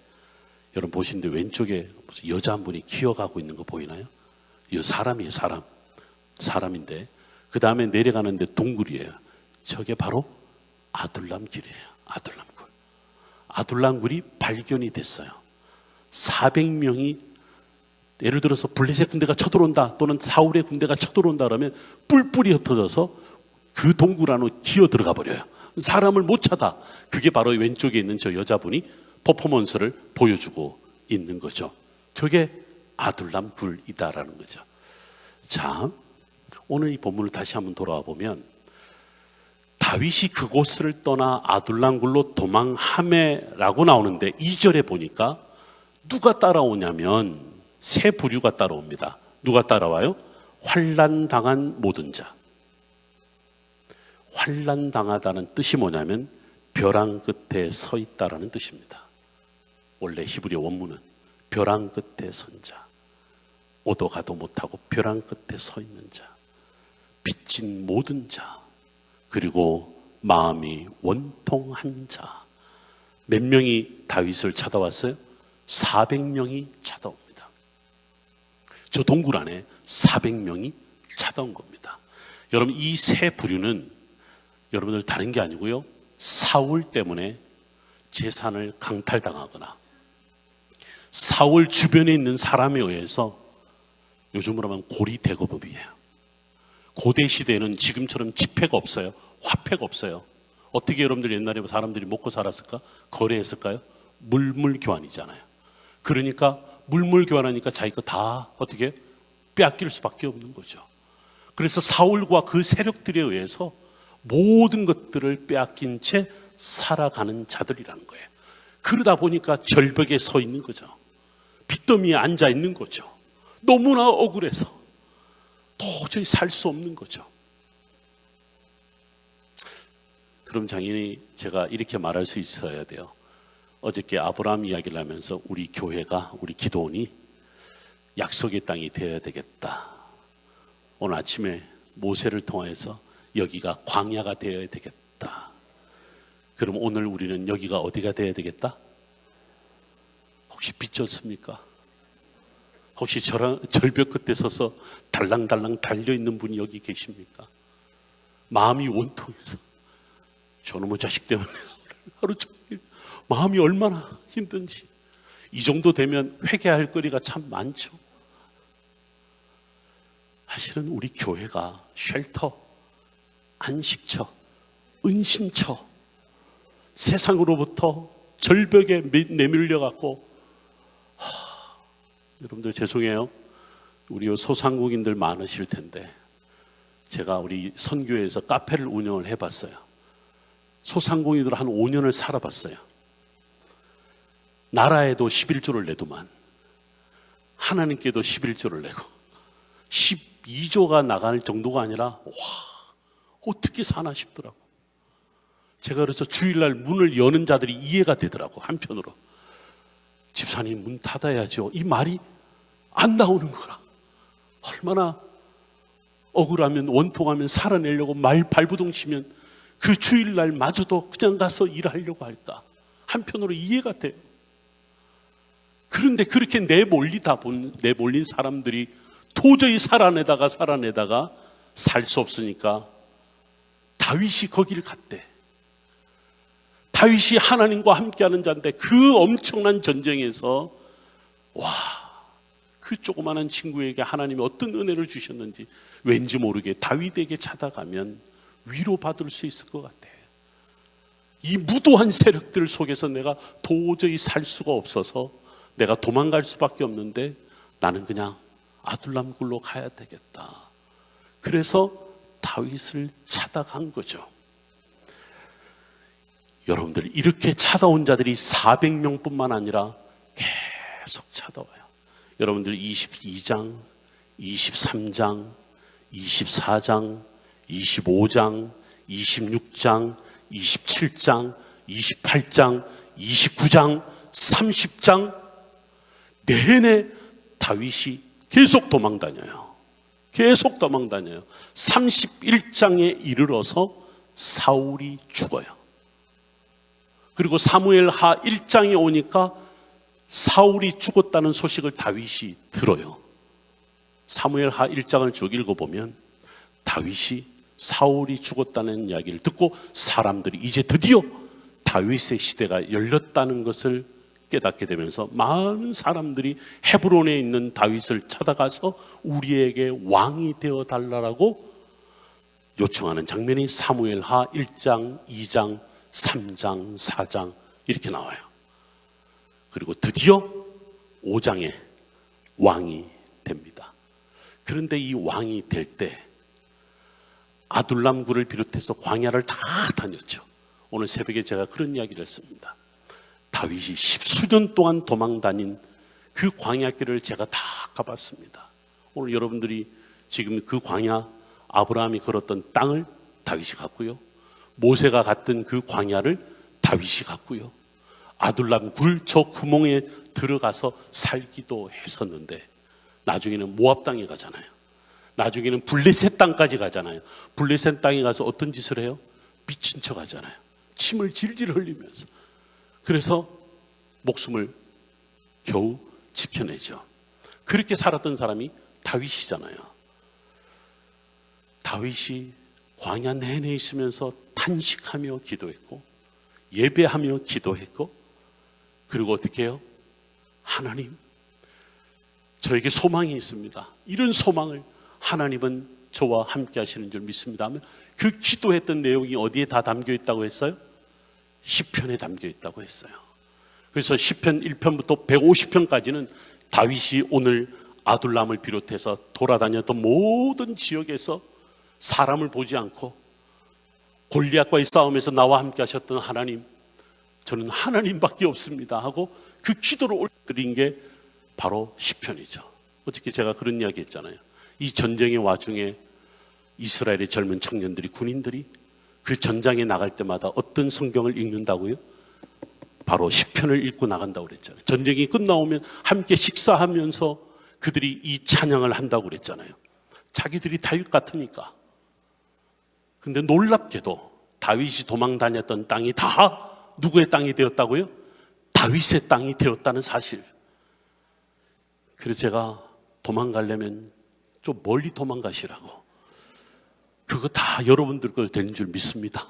여러분 보시는데 왼쪽에 무슨 여자 한 분이 기어가고 있는 거 보이나요? 이 사람이에요. 사람인데 그 다음에 내려가는데 동굴이에요. 저게 바로 아둘람 길이에요. 아둘람굴. 아둘람굴이 발견이 됐어요. 400명이 예를 들어서 블레셋 군대가 쳐들어온다 또는 사울의 군대가 쳐들어온다 그러면 뿔뿔이 흩어져서 그 동굴 안으로 기어 들어가 버려요. 사람을 못 찾아. 그게 바로 왼쪽에 있는 저 여자분이 퍼포먼스를 보여주고 있는 거죠. 저게 아둘람 굴이다라는 거죠. 자, 오늘 이 본문을 다시 한번 돌아와 보면 다윗이 그곳을 떠나 아둘람 굴로 도망하매라고 나오는데 2절에 보니까 누가 따라오냐면 세 부류가 따라옵니다. 누가 따라와요? 환난 당한 모든 자. 환난 당하다는 뜻이 뭐냐면 벼랑 끝에 서 있다라는 뜻입니다. 원래 히브리 원문은 벼랑 끝에 선 자, 오도 가도 못하고 벼랑 끝에 서 있는 자, 빚진 모든 자, 그리고 마음이 원통한 자. 몇 명이 다윗을 찾아왔어요? 400명이 찾아옵니다. 저 동굴 안에 400명이 찾아온 겁니다. 여러분 이 세 부류는 여러분들 다른 게 아니고요. 사울 때문에 재산을 강탈당하거나 사울 주변에 있는 사람에 의해서 요즘으로 하면 고리대거법이에요. 고대 시대에는 지금처럼 지폐가 없어요. 화폐가 없어요. 어떻게 여러분들 옛날에 사람들이 먹고 살았을까? 거래했을까요? 물물교환이잖아요. 그러니까 물물교환하니까 자기 거 다 어떻게 빼앗길 수밖에 없는 거죠. 그래서 사울과 그 세력들에 의해서 모든 것들을 빼앗긴 채 살아가는 자들이라는 거예요. 그러다 보니까 절벽에 서 있는 거죠. 빚더미에 앉아 있는 거죠. 너무나 억울해서 도저히 살 수 없는 거죠. 그럼 당연히 제가 이렇게 말할 수 있어야 돼요. 어저께 아브라함 이야기를 하면서 우리 교회가, 우리 기도원이 약속의 땅이 되어야 되겠다. 오늘 아침에 모세를 통해서 여기가 광야가 되어야 되겠다. 그럼 오늘 우리는 여기가 어디가 되어야 되겠다? 혹시 빚졌습니까? 혹시 저랑 절벽 끝에 서서 달랑달랑 달려있는 분이 여기 계십니까? 마음이 원통해서 저놈의 자식 때문에 하루 종일 마음이 얼마나 힘든지, 이 정도 되면 회개할 거리가 참 많죠. 사실은 우리 교회가 쉘터, 안식처, 은신처, 세상으로부터 절벽에 내밀려갖고, 여러분들 죄송해요. 우리 소상공인들 많으실 텐데 제가 우리 선교회에서 카페를 운영을 해봤어요. 소상공인들 한 5년을 살아봤어요. 나라에도 11조를 내도만 하나님께도 11조를 내고 12조가 나갈 정도가 아니라 와, 어떻게 사나 싶더라고. 제가 그래서 주일날 문을 여는 자들이 이해가 되더라고. 한편으로 집사님 문 닫아야죠, 이 말이 안 나오는 거라. 얼마나 억울하면, 원통하면, 살아내려고 발부동 치면 그 주일날 마저도 그냥 가서 일하려고 할까. 한편으로 이해가 돼요. 그런데 그렇게 내몰린 사람들이 도저히 살아내다가 살 수 없으니까 다윗이 거기를 갔대. 다윗이 하나님과 함께하는 자인데 그 엄청난 전쟁에서 그 조그마한 친구에게 하나님이 어떤 은혜를 주셨는지 왠지 모르게 다윗에게 찾아가면 위로받을 수 있을 것 같아. 이 무도한 세력들 속에서 내가 도저히 살 수가 없어서 내가 도망갈 수밖에 없는데 나는 그냥 아둘람 굴로 가야 되겠다. 그래서 다윗을 찾아간 거죠. 여러분들, 이렇게 찾아온 자들이 400명뿐만 아니라 계속 찾아와요. 여러분들 22장, 23장, 24장, 25장, 26장, 27장, 28장, 29장, 30장 내내 다윗이 계속 도망다녀요. 계속 도망다녀요. 31장에 이르러서 사울이 죽어요. 그리고 사무엘하 1장에 오니까 사울이 죽었다는 소식을 다윗이 들어요. 사무엘하 1장을 쭉 읽어보면 다윗이 사울이 죽었다는 이야기를 듣고 사람들이 이제 드디어 다윗의 시대가 열렸다는 것을 깨닫게 되면서 많은 사람들이 헤브론에 있는 다윗을 찾아가서 우리에게 왕이 되어 달라고 요청하는 장면이 사무엘하 1장, 2장, 3장, 4장 이렇게 나와요. 그리고 드디어 5장에 왕이 됩니다. 그런데 이 왕이 될 때 아둘람굴을 비롯해서 광야를 다 다녔죠. 오늘 새벽에 제가 그런 이야기를 했습니다. 다윗이 10수년 동안 도망 다닌 그 광야길을 제가 다 가봤습니다. 오늘 여러분들이 지금 그 광야, 아브라함이 걸었던 땅을 다윗이 갔고요, 모세가 갔던 그 광야를 다윗이 갔고요, 아둘람 굴 저 구멍에 들어가서 살기도 했었는데 나중에는 모압 땅에 가잖아요. 나중에는 블레셋 땅까지 가잖아요. 블레셋 땅에 가서 어떤 짓을 해요? 미친 척 하잖아요. 침을 질질 흘리면서. 그래서 목숨을 겨우 지켜내죠. 그렇게 살았던 사람이 다윗이잖아요. 다윗이 광야 내내 있으면서 탄식하며 기도했고 예배하며 기도했고, 그리고 어떻게 해요? 하나님, 저에게 소망이 있습니다. 이런 소망을 하나님은 저와 함께 하시는 줄 믿습니다 하면 그 기도했던 내용이 어디에 다 담겨 있다고 했어요? 시편에 담겨 있다고 했어요. 그래서 시편 1편부터 150편까지는 다윗이 오늘 아둘람을 비롯해서 돌아다녔던 모든 지역에서 사람을 보지 않고 골리앗과의 싸움에서 나와 함께 하셨던 하나님, 저는 하나님밖에 없습니다 하고 그 기도를 올려드린 게 바로 시편이죠. 어떻게 제가 그런 이야기 했잖아요. 이 전쟁의 와중에 이스라엘의 젊은 청년들이, 군인들이 그 전장에 나갈 때마다 어떤 성경을 읽는다고요? 바로 시편을 읽고 나간다고 그랬잖아요. 전쟁이 끝나오면 함께 식사하면서 그들이 이 찬양을 한다고 그랬잖아요. 자기들이 다윗 같으니까. 근데 놀랍게도 다윗이 도망 다녔던 땅이 다 누구의 땅이 되었다고요? 다윗의 땅이 되었다는 사실. 그래서 제가 도망가려면 좀 멀리 도망가시라고. 그거 다 여러분들 걸 되는 줄 믿습니다.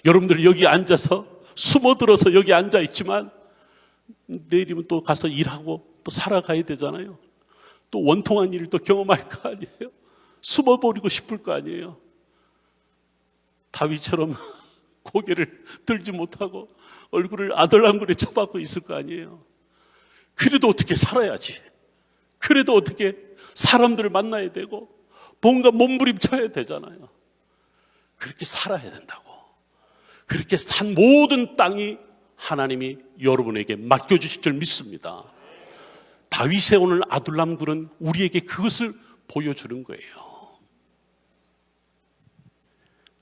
여러분들 여기 앉아서 숨어들어서 여기 앉아 있지만 내일이면 또 가서 일하고 또 살아가야 되잖아요. 또 원통한 일을 또 경험할 거 아니에요. 숨어버리고 싶을 거 아니에요. 다윗처럼 고개를 들지 못하고 얼굴을 아들랑굴에 쳐박고 있을 거 아니에요. 그래도 어떻게 살아야지. 그래도 어떻게 사람들을 만나야 되고 뭔가 몸부림쳐야 되잖아요. 그렇게 살아야 된다고. 그렇게 산 모든 땅이 하나님이 여러분에게 맡겨주실 줄 믿습니다. 다윗의 오늘 아둘람굴은 우리에게 그것을 보여주는 거예요.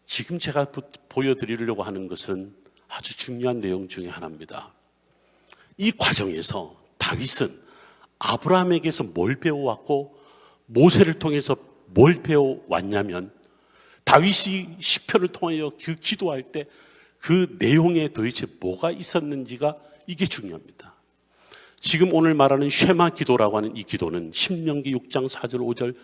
지금 제가 보여드리려고 하는 것은 아주 중요한 내용 중에 하나입니다. 이 과정에서 다윗은 아브라함에게서 뭘 배워왔고 모세를 통해서 뭘 배워왔냐면 다윗이 시편을 통하여 그 기도할 때 그 내용에 도대체 뭐가 있었는지가 이게 중요합니다. 지금 오늘 말하는 쉐마 기도라고 하는 이 기도는 신명기 6장 4절 5절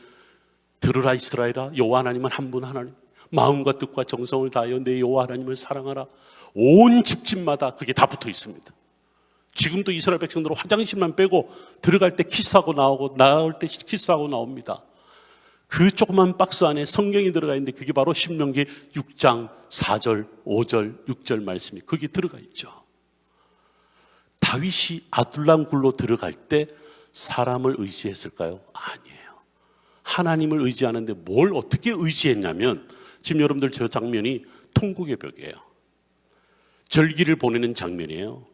들으라 이스라엘아 여호와 하나님은 한 분 하나님 마음과 뜻과 정성을 다하여 내 여호와 하나님을 사랑하라. 온 집집마다 그게 다 붙어 있습니다. 지금도 이스라엘 백성들은 화장실만 빼고 들어갈 때 키스하고 나오고 나올 때 키스하고 나옵니다. 그 조그만 박스 안에 성경이 들어가 있는데 그게 바로 신명기 6장 4절, 5절, 6절 말씀이 거기 들어가 있죠. 다윗이 아둘람굴로 들어갈 때 사람을 의지했을까요? 아니에요. 하나님을 의지하는데 뭘 어떻게 의지했냐면 지금 여러분들 저 장면이 통곡의 벽이에요. 절기를 보내는 장면이에요.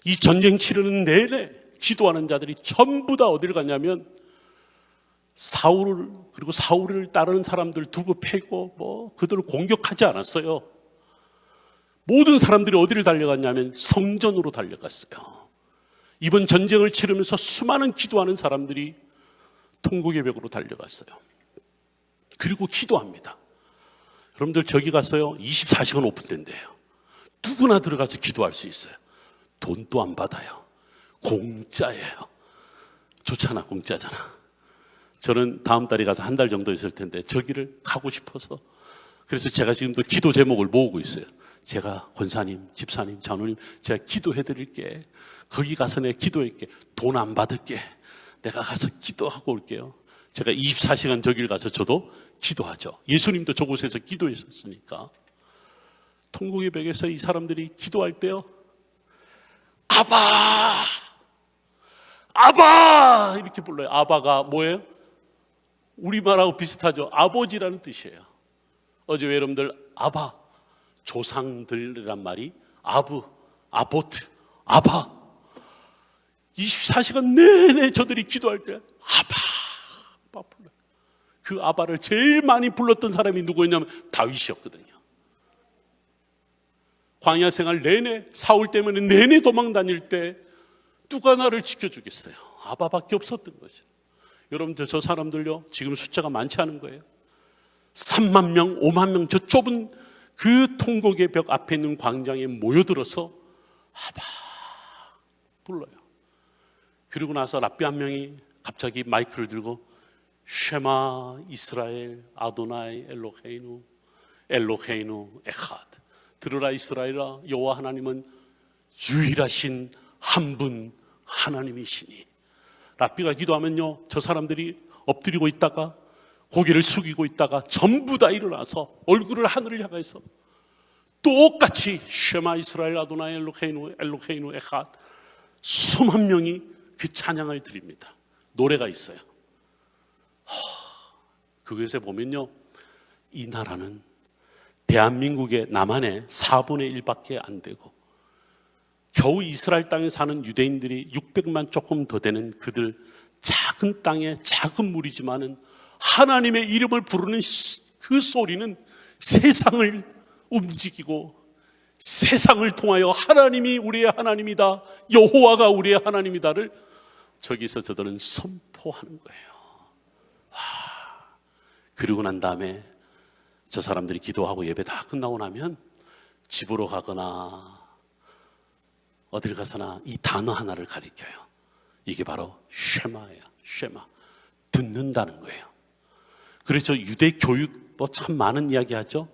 이 전쟁 치르는 내내 기도하는 자들이 전부 다 어디를 갔냐면 사울을 그리고 사울을 따르는 사람들 두고 패고 그들을 공격하지 않았어요. 모든 사람들이 어디를 달려갔냐면 성전으로 달려갔어요. 이번 전쟁을 치르면서 수많은 기도하는 사람들이 통곡의 벽으로 달려갔어요. 그리고 기도합니다. 여러분들 저기 가서요 24시간 오픈된대요. 누구나 들어가서 기도할 수 있어요. 돈도 안 받아요. 공짜예요. 좋잖아, 공짜잖아. 저는 다음 달에 가서 한 달 정도 있을 텐데 저기를 가고 싶어서 그래서 제가 지금도 기도 제목을 모으고 있어요. 제가 권사님, 집사님, 장로님 제가 기도해 드릴게. 거기 가서 내가 기도할게. 돈 안 받을게. 내가 가서 기도하고 올게요. 제가 24시간 저길 가서 저도 기도하죠. 예수님도 저곳에서 기도했었으니까. 통곡의 벽에서 이 사람들이 기도할 때요. 아바! 아바! 이렇게 불러요. 아바가 뭐예요? 우리말하고 비슷하죠. 아버지라는 뜻이에요. 어제 여러분들 아바, 조상들이란 말이 아부, 아보트, 아바. 24시간 내내 저들이 기도할 때 아바 불러요. 그 아바를 제일 많이 불렀던 사람이 누구였냐면 다윗이었거든요. 광야 생활 내내 사울 때문에 내내 도망 다닐 때 누가 나를 지켜주겠어요? 아바밖에 없었던 거죠. 여러분들 저 사람들요 지금 숫자가 많지 않은 거예요. 3만 명, 5만 명 저 좁은 그 통곡의 벽 앞에 있는 광장에 모여들어서 아바 불러요. 그리고 나서 랍비 한 명이 갑자기 마이크를 들고 쉐마 이스라엘 아도나이 엘로헤이누 엘로헤이누 에하드 들으라 이스라엘아 여호와 하나님은 유일하신 한 분 하나님이시니. 랍비가 기도하면요 저 사람들이 엎드리고 있다가 고개를 숙이고 있다가 전부 다 일어나서 얼굴을 하늘을 향해서 똑같이 쉐마 이스라엘 아도나이 엘로헤이누 엘로헤이누 에하드 수만 명이 그 찬양을 드립니다. 노래가 있어요. 그것에 보면요 이 나라는 대한민국의 남한의 4분의 1밖에 안 되고 겨우 이스라엘 땅에 사는 유대인들이 600만 조금 더 되는 그들 작은 땅에 작은 무리지만은 하나님의 이름을 부르는 그 소리는 세상을 움직이고 세상을 통하여 하나님이 우리의 하나님이다, 여호와가 우리의 하나님이다를 저기서 저들은 선포하는 거예요. 그리고 난 다음에 저 사람들이 기도하고 예배 다 끝나고 나면 집으로 가거나 어딜 가서나 이 단어 하나를 가리켜요. 이게 바로 쉐마예요. 쉐마. 듣는다는 거예요. 그래서 유대 교육 뭐 참 많은 이야기 하죠.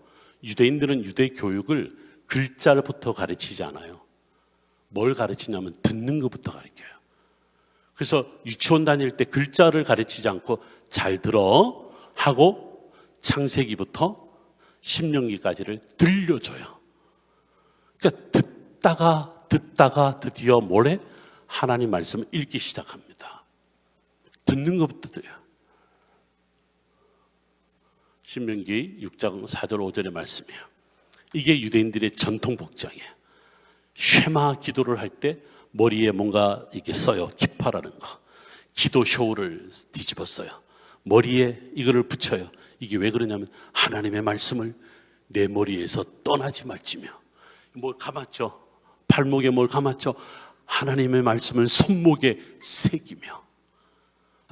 유대인들은 유대 교육을 글자부터 가르치지 않아요. 뭘 가르치냐면 듣는 것부터 가르쳐요. 그래서 유치원 다닐 때 글자를 가르치지 않고 잘 들어 하고 창세기부터 신명기까지를 들려줘요. 그러니까 듣다가 드디어 모레 하나님 말씀을 읽기 시작합니다. 듣는 것부터 들어요. 신명기 6장 4절 5절의 말씀이에요. 이게 유대인들의 전통 복장이에요. 쉐마 기도를 할 때 머리에 뭔가 이렇게 써요. 기파라는 거. 기도 쇼를 뒤집어 써요. 머리에 이거를 붙여요. 이게 왜 그러냐면 하나님의 말씀을 내 머리에서 떠나지 말지며. 뭘 감았죠? 발목에 뭘 감았죠? 하나님의 말씀을 손목에 새기며.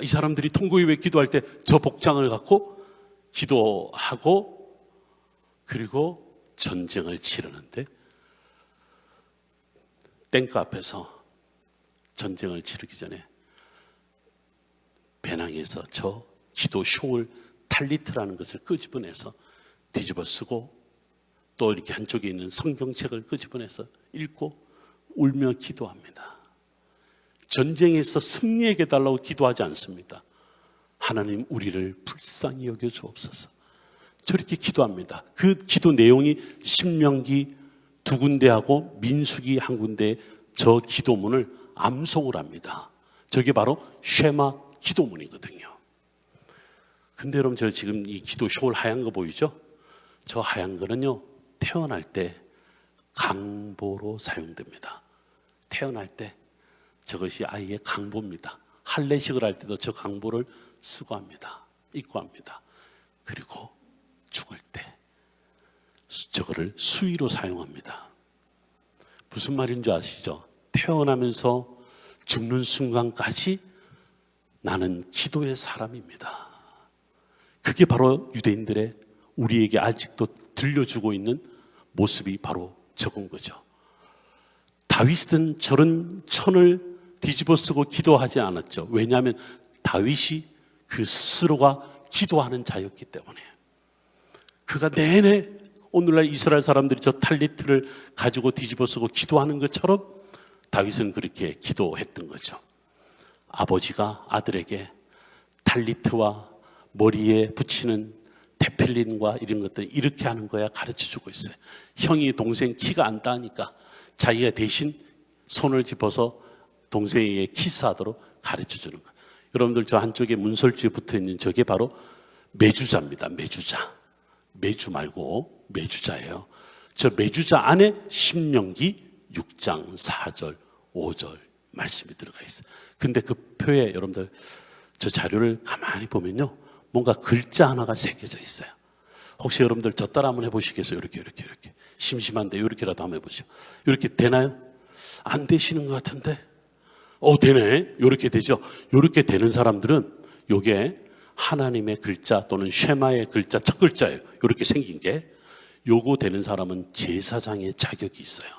이 사람들이 통곡의 기도할 때 저 복장을 갖고 기도하고 그리고 전쟁을 치르는데 땡크 앞에서 전쟁을 치르기 전에 배낭에서 저 기도 쇼를 탈리트라는 것을 끄집어내서 뒤집어 쓰고 또 이렇게 한쪽에 있는 성경책을 끄집어내서 읽고 울며 기도합니다. 전쟁에서 승리하게 달라고 기도하지 않습니다. 하나님 우리를 불쌍히 여겨 주옵소서. 저렇게 기도합니다. 그 기도 내용이 신명기 2군데하고 민수기 1군데 저 기도문을 암송을 합니다. 저게 바로 쉐마 기도문이거든요. 근데 여러분 저 지금 이 기도 쇼울 하얀 거 보이죠? 저 하얀 거는요 태어날 때 강보로 사용됩니다. 태어날 때 저것이 아이의 강보입니다. 할례식을 할 때도 저 강보를 쓰고 합니다. 입고 합니다. 그리고 죽을 때 저거를 수의로 사용합니다. 무슨 말인지 아시죠? 태어나면서 죽는 순간까지 나는 기도의 사람입니다. 그게 바로 유대인들의 우리에게 아직도 들려주고 있는 모습이 바로 저건 거죠. 다윗은 저런 천을 뒤집어 쓰고 기도하지 않았죠. 왜냐하면 다윗이 그 스스로가 기도하는 자였기 때문에. 그가 내내 오늘날 이스라엘 사람들이 저 탈리트를 가지고 뒤집어 쓰고 기도하는 것처럼 다윗은 그렇게 기도했던 거죠. 아버지가 아들에게 탈리트와 머리에 붙이는 테필린과 이런 것들 이렇게 하는 거야 가르쳐주고 있어요. 형이 동생 키가 안 닿으니까 자기가 대신 손을 짚어서 동생에게 키스하도록 가르쳐주는 거예요. 여러분들 저 한쪽에 문설주에 붙어있는 저게 바로 메주자입니다. 메주자. 메주 말고 메주자예요. 저 메주자 안에 신명기 6장 4절 5절 말씀이 들어가 있어요. 근데 그 표에 여러분들 저 자료를 가만히 보면요 뭔가 글자 하나가 새겨져 있어요. 혹시 여러분들 저 따라 한번 해보시겠어요? 이렇게 심심한데 이렇게라도 한번 해보시죠. 이렇게 되나요? 안 되시는 것 같은데 되네. 이렇게 되죠. 이렇게 되는 사람들은 요게 하나님의 글자 또는 쉐마의 글자 첫 글자예요. 이렇게 생긴 게 요거 되는 사람은 제사장의 자격이 있어요.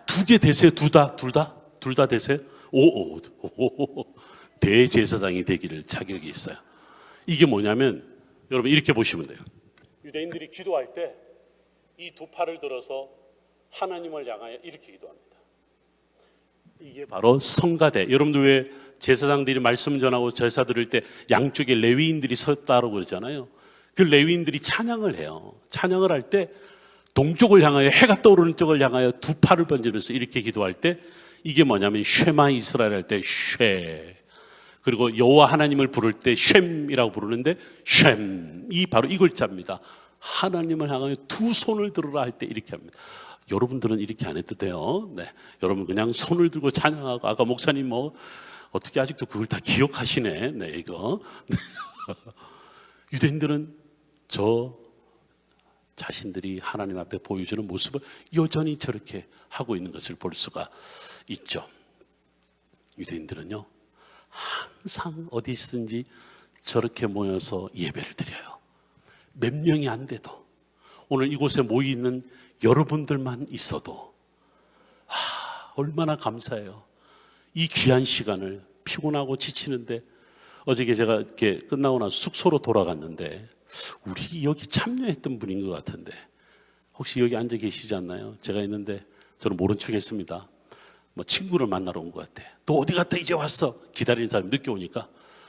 2개 되세요? 둘 다 되세요? 오. 대제사장이 되기를 자격이 있어요. 이게 뭐냐면 여러분 이렇게 보시면 돼요. 유대인들이 기도할 때 이 두 팔을 들어서 하나님을 향하여 이렇게 기도합니다. 이게 바로 성가대. 여러분들 왜 제사장들이 말씀 전하고 제사 드릴 때 양쪽에 레위인들이 섰다고 그러잖아요. 그 레위인들이 찬양을 해요. 찬양을 할 때 동쪽을 향하여 해가 떠오르는 쪽을 향하여 두 팔을 번지면서 이렇게 기도할 때 이게 뭐냐면 쉐마 이스라엘 할 때 쉐. 그리고 여호와 하나님을 부를 때 쉔이라고 부르는데 쉔이 바로 이 글자입니다. 하나님을 향하여 두 손을 들어라 할 때 이렇게 합니다. 여러분들은 이렇게 안 해도 돼요. 네, 여러분 그냥 손을 들고 찬양하고 아까 목사님 어떻게 아직도 그걸 다 기억하시네. 네, 이거 유대인들은 저 자신들이 하나님 앞에 보여주는 모습을 여전히 저렇게 하고 있는 것을 볼 수가 있죠. 유대인들은요 항상 어디 있든지 저렇게 모여서 예배를 드려요. 몇 명이 안 돼도 오늘 이곳에 모여 있는 여러분들만 있어도 얼마나 감사해요. 이 귀한 시간을 피곤하고 지치는데 어저께 제가 이렇게 끝나고 나서 숙소로 돌아갔는데 우리 여기 참여했던 분인 것 같은데 혹시 여기 앉아 계시지 않나요? 제가 있는데 저는 모른 척 했습니다. 뭐 친구를 만나러 온 것 같아. 너 어디 갔다 이제 왔어? 기다리는 사람이 늦게 오니까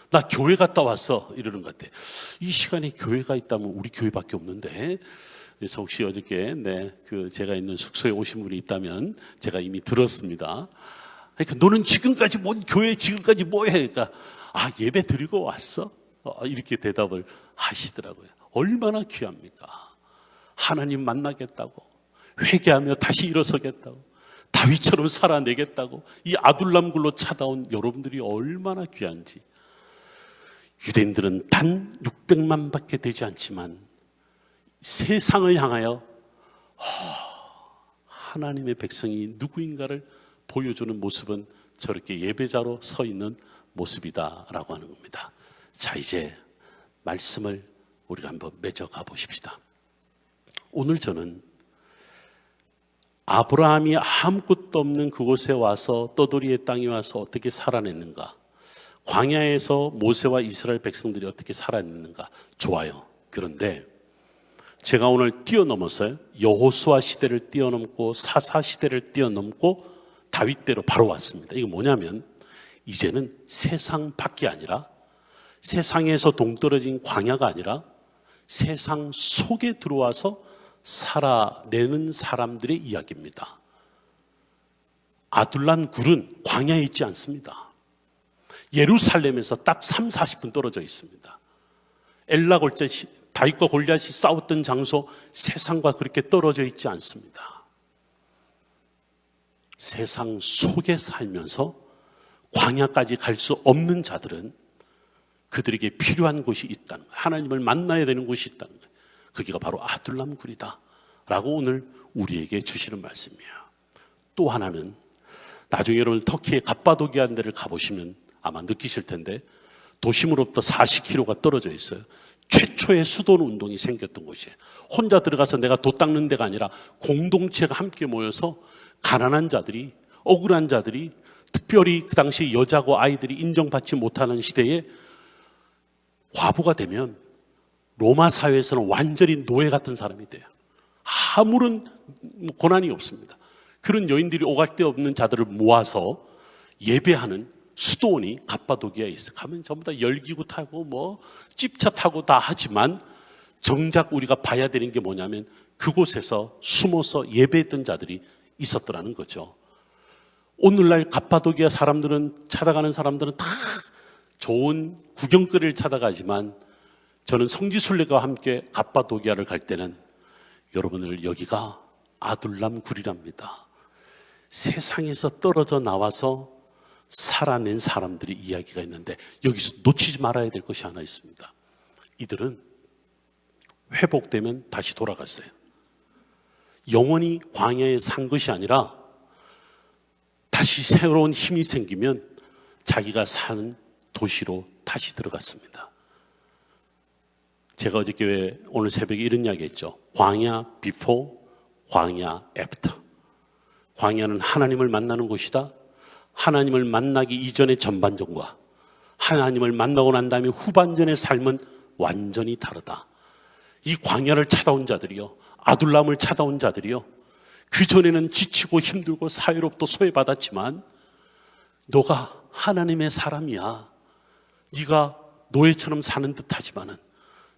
나 교회 갔다 왔어 이러는 것 같아. 이 시간에 교회가 있다면 우리 교회밖에 없는데. 그래서 혹시 어저께 제가 있는 숙소에 오신 분이 있다면 제가 이미 들었습니다. 그러니까 너는 지금까지 뭔 교회 지금까지 뭐 해? 그러니까 예배 드리고 왔어? 이렇게 대답을 하시더라고요. 얼마나 귀합니까? 하나님 만나겠다고 회개하며 다시 일어서겠다고 다윗처럼 살아내겠다고 이 아둘람 굴로 찾아온 여러분들이 얼마나 귀한지. 유대인들은 단 600만밖에 되지 않지만 세상을 향하여 하나님의 백성이 누구인가를 보여주는 모습은 저렇게 예배자로 서 있는 모습이다라고 하는 겁니다. 자, 이제 말씀을 우리가 한번 맺어가 보십시다. 오늘 저는 아브라함이 아무것도 없는 그곳에 와서 떠돌이의 땅에 와서 어떻게 살아냈는가, 광야에서 모세와 이스라엘 백성들이 어떻게 살아냈는가 좋아요. 그런데 제가 오늘 뛰어넘었어요. 여호수아 시대를 뛰어넘고 사사 시대를 뛰어넘고 다윗 때로 바로 왔습니다. 이거 뭐냐면 이제는 세상 밖이 아니라 세상에서 동떨어진 광야가 아니라 세상 속에 들어와서 살아내는 사람들의 이야기입니다. 아둘람 굴은 광야에 있지 않습니다. 예루살렘에서 딱 30-40분 떨어져 있습니다. 엘라 골짜 다윗과 골리앗이 싸웠던 장소 세상과 그렇게 떨어져 있지 않습니다. 세상 속에 살면서 광야까지 갈 수 없는 자들은 그들에게 필요한 곳이 있다는 거예요. 하나님을 만나야 되는 곳이 있다는 거예요. 그게 바로 아둘람 굴이다 라고 오늘 우리에게 주시는 말씀이에요. 또 하나는 나중에 여러분 터키의 갑바도기아라는 데를 가보시면 아마 느끼실 텐데 도심으로부터 40km가 떨어져 있어요. 최초의 수도 운동이 생겼던 곳이에요. 혼자 들어가서 내가 도 닦는 데가 아니라 공동체가 함께 모여서 가난한 자들이, 억울한 자들이, 특별히 그 당시 여자고 아이들이 인정받지 못하는 시대에 과부가 되면 로마 사회에서는 완전히 노예 같은 사람이 돼요. 아무런 고난이 없습니다. 그런 여인들이 오갈 데 없는 자들을 모아서 예배하는 수도원이 갑바도기아에 있어요. 가면 전부 다 열기구 타고 뭐 찝차 타고 다 하지만 정작 우리가 봐야 되는 게 뭐냐면 그곳에서 숨어서 예배했던 자들이 있었더라는 거죠. 오늘날 갑바도기아 사람들은, 찾아가는 사람들은 다 좋은 구경거리를 찾아가지만 저는 성지순례가 함께 갑바도기아를 갈 때는 여러분들 여기가 아둘람 굴이랍니다. 세상에서 떨어져 나와서 살아낸 사람들의 이야기가 있는데 여기서 놓치지 말아야 될 것이 하나 있습니다. 이들은 회복되면 다시 돌아갔어요. 영원히 광야에 산 것이 아니라 다시 새로운 힘이 생기면 자기가 사는 도시로 다시 들어갔습니다. 제가 어저께 오늘 새벽에 이런 이야기 했죠. 광야 before, 광야 after. 광야는 하나님을 만나는 곳이다. 하나님을 만나기 이전의 전반전과 하나님을 만나고 난 다음에 후반전의 삶은 완전히 다르다. 이 광야를 찾아온 자들이요, 아둘람을 찾아온 자들이요, 그전에는 지치고 힘들고 사회로부터 소외받았지만 너가 하나님의 사람이야. 네가 노예처럼 사는 듯하지만은,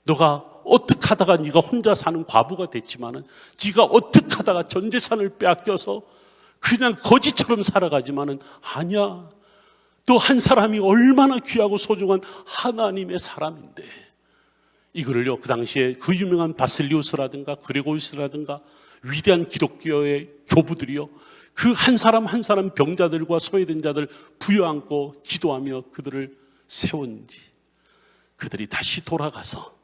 너가 어떻게 하다가 네가 혼자 사는 과부가 됐지만은, 네가 어떻게 하다가 전 재산을 빼앗겨서 그냥 거지처럼 살아가지만은 아니야. 또 한 사람이 얼마나 귀하고 소중한 하나님의 사람인데. 이거를요, 그 당시에 그 유명한 바실리우스라든가 그레고리스라든가 위대한 기독교의 교부들이요, 그 한 사람 한 사람 병자들과 소외된 자들 부여안고 기도하며 그들을 세운지, 그들이 다시 돌아가서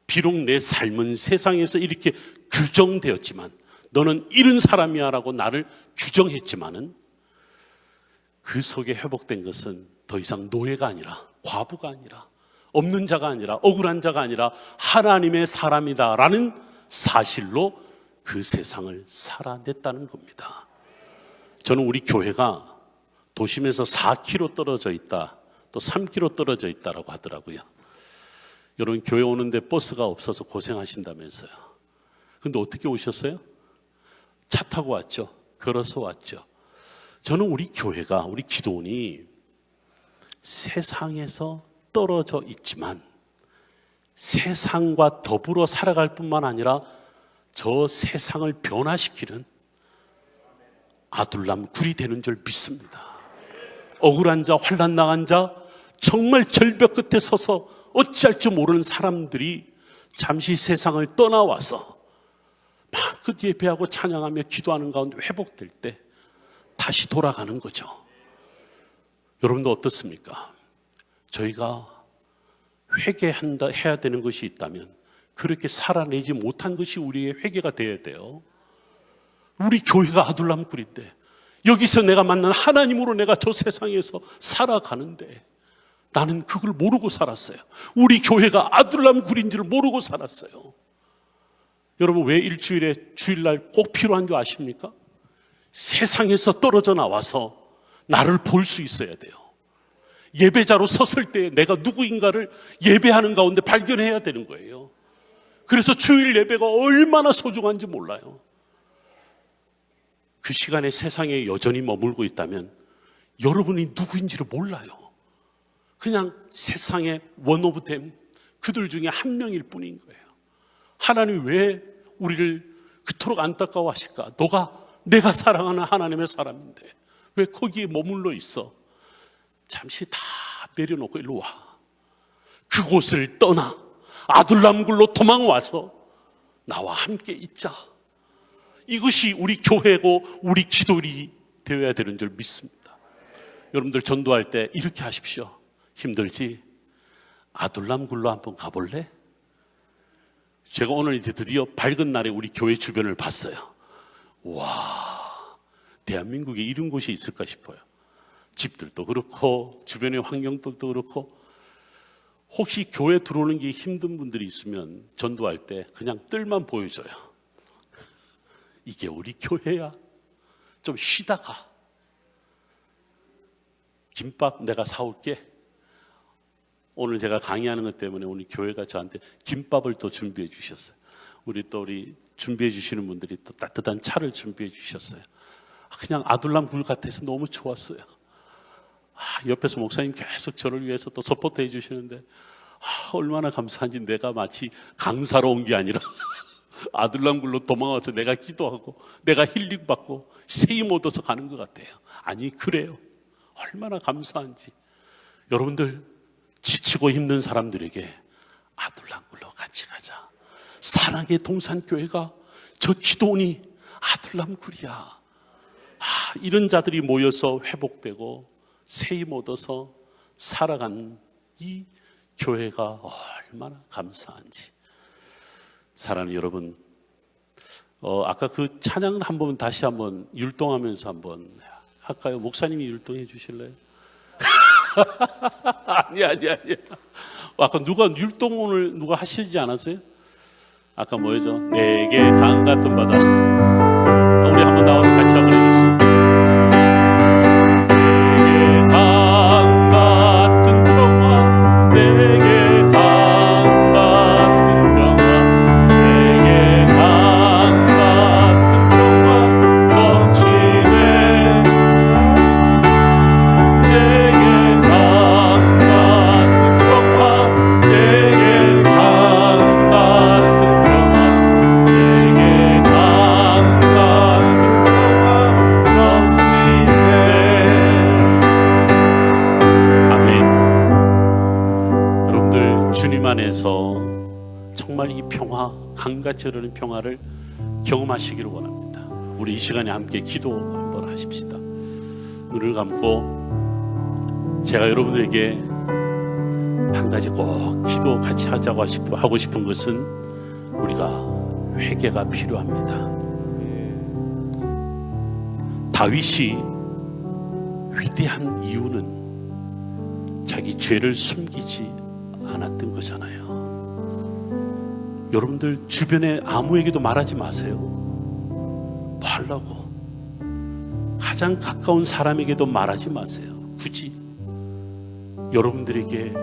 비록 내 삶은 세상에서 이렇게 규정되었지만 너는 이런 사람이야 라고 나를 규정했지만은 그 속에 회복된 것은 더 이상 노예가 아니라, 과부가 아니라, 없는 자가 아니라, 억울한 자가 아니라 하나님의 사람이다라는 사실로 그 세상을 살아냈다는 겁니다. 저는 우리 교회가 도심에서 4km 떨어져 있다, 또 3km 떨어져 있다라고 하더라고요. 여러분, 교회 오는데 버스가 없어서 고생하신다면서요. 근데 어떻게 오셨어요? 차 타고 왔죠. 걸어서 왔죠. 저는 우리 교회가, 우리 기도원이 세상에서 떨어져 있지만 세상과 더불어 살아갈 뿐만 아니라 저 세상을 변화시키는 아둘람 굴이 되는 줄 믿습니다. 억울한 자, 환난 당한 자, 정말 절벽 끝에 서서 어찌할 줄 모르는 사람들이 잠시 세상을 떠나와서 마음껏 예배하고 찬양하며 기도하는 가운데 회복될 때 다시 돌아가는 거죠. 여러분도 어떻습니까? 저희가 회개해야 되는 것이 있다면 그렇게 살아내지 못한 것이 우리의 회개가 되어야 돼요. 우리 교회가 아둘람 굴인데 여기서 내가 만난 하나님으로 내가 저 세상에서 살아가는데 나는 그걸 모르고 살았어요. 우리 교회가 아둘람 굴인 줄 모르고 살았어요. 여러분, 왜 일주일에 주일날 꼭 필요한 줄 아십니까? 세상에서 떨어져 나와서 나를 볼 수 있어야 돼요. 예배자로 섰을 때 내가 누구인가를 예배하는 가운데 발견해야 되는 거예요. 그래서 주일 예배가 얼마나 소중한지 몰라요. 그 시간에 세상에 여전히 머물고 있다면 여러분이 누구인지를 몰라요. 그냥 세상의 원 오브 댐, 그들 중에 한 명일 뿐인 거예요. 하나님이 왜 우리를 그토록 안타까워하실까? 내가 사랑하는 하나님의 사람인데 왜 거기에 머물러 있어? 잠시 다 내려놓고 일로 와. 그곳을 떠나 아둘람 굴로 도망와서 나와 함께 있자. 이것이 우리 교회고 우리 기도리 되어야 되는 줄 믿습니다. 여러분들 전도할 때 이렇게 하십시오. 힘들지? 아둘람 굴로 한번 가볼래? 제가 오늘 이제 드디어 밝은 날에 우리 교회 주변을 봤어요. 와, 대한민국에 이런 곳이 있을까 싶어요. 집들도 그렇고 주변의 환경들도 그렇고. 혹시 교회 들어오는 게 힘든 분들이 있으면 전도할 때 그냥 뜰만 보여줘요. 이게 우리 교회야. 좀 쉬다가 김밥 내가 사올게. 오늘 제가 강의하는 것 때문에 오늘 교회가 저한테 김밥을 또 준비해 주셨어요. 우리 준비해 주시는 분들이 또 따뜻한 차를 준비해 주셨어요. 그냥 아둘람 굴 같아서 너무 좋았어요. 옆에서 목사님 계속 저를 위해서 또 서포트 해 주시는데 얼마나 감사한지. 내가 마치 강사로 온 게 아니라 아둘람 굴로 도망와서 내가 기도하고 내가 힐링받고 세임 얻어서 가는 것 같아요. 아니, 그래요. 얼마나 감사한지. 여러분들, 지치고 힘든 사람들에게 아둘람 굴로 같이 가자. 사랑의 동산교회가 저 기도원이 아둘람 굴이야. 이런 자들이 모여서 회복되고 세임 얻어서 살아간 이 교회가 얼마나 감사한지. 사랑하는 여러분, 아까 그 찬양을 한번 다시 한번 율동하면서 한번 할까요? 목사님이 율동해 주실래요? 아니야. 아까 율동을 누가 하시지 않았어요? 아까 뭐였죠? 내게 강 같은 바다. 우리 한번 나와서 같이 한번 해주시죠. 내게 강 같은 평화, 내게 강 같은 평화, 내게 강 같은 평화 넘치네. 내게 강 같은 평화, 내게 강 같은 평화, 내게 강 같은 평화 넘치네. 아멘. 여러분들, 주님 안에서 정말 이 평화, 강같이 흐르는 평화를 경험하시기를 원합니다. 우리 이 시간에 함께 기도 한번 하십시다. 눈을 감고 제가 여러분들에게 한 가지 꼭 기도 같이 하고 싶은 것은 우리가 회개가 필요합니다. 다윗이 위대한 이유는 자기 죄를 숨기지 않았던 거잖아요. 여러분들 주변에 아무에게도 말하지 마세요. 뭐 하려고? 가장 가까운 사람에게도 말하지 마세요. 굳이 여러분들에게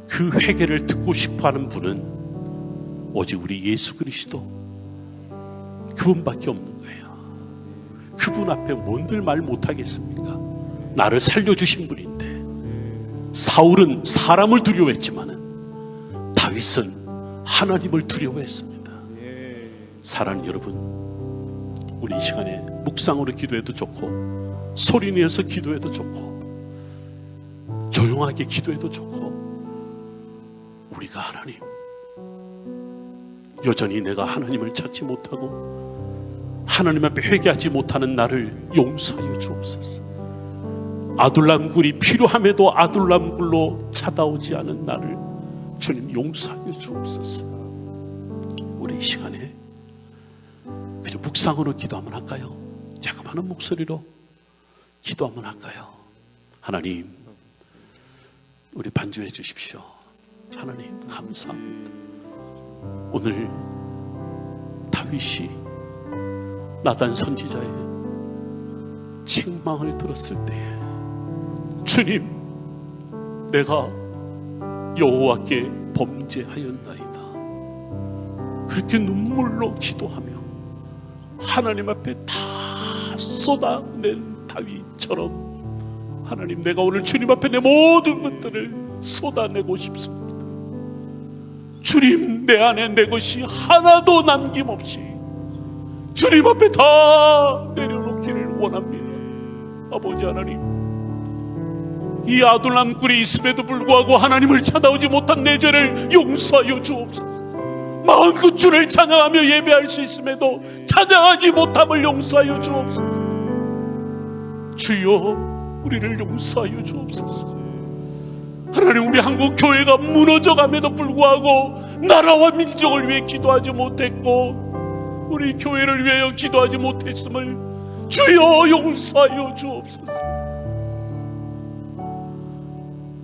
그 회개를 듣고 싶어하는 분은 오직 우리 예수 그리스도, 그분밖에 없는 거예요. 그분 앞에 뭔들 말 못하겠습니까? 나를 살려주신 분인데. 사울은 사람을 두려워했지만은 다윗은 하나님을 두려워했습니다. 사랑하는 여러분, 우리 이 시간에 묵상으로 기도해도 좋고, 소리내어서 기도해도 좋고, 조용하게 기도해도 좋고, 우리가 하나님, 여전히 내가 하나님을 찾지 못하고 하나님 앞에 회개하지 못하는 나를 용서하여 주옵소서. 아둘람 굴이 필요함에도 아둘람 굴로 찾아오지 않은 나를 주님 용서하여 주옵소서. 우리 이 시간에 그저 묵상으로 기도 한번 할까요? 자그마한 목소리로 기도 한번 할까요? 하나님, 우리 반주해 주십시오. 하나님 감사합니다. 오늘 다윗이 나단 선지자의 책망을 들었을 때, 주님, 내가 여호와께 범죄하였나이다, 그렇게 눈물로 기도하며 하나님 앞에 다 쏟아낸 다윗처럼, 하나님, 내가 오늘 주님 앞에 내 모든 것들을 쏟아내고 싶습니다. 주님, 내 안에 내 것이 하나도 남김없이 주님 앞에 다 내려놓기를 원합니다. 아버지 하나님, 이 아둘람 굴에 있음에도 불구하고 하나님을 찾아오지 못한 내 죄를 용서하여 주옵소서. 마음껏 주를 찬양하며 예배할 수 있음에도 찬양하지 못함을 용서하여 주옵소서. 주여, 우리를 용서하여 주옵소서. 하나님, 우리 한국 교회가 무너져감에도 불구하고 나라와 민족을 위해 기도하지 못했고 우리 교회를 위하여 기도하지 못했음을 주여 용서하여 주옵소서.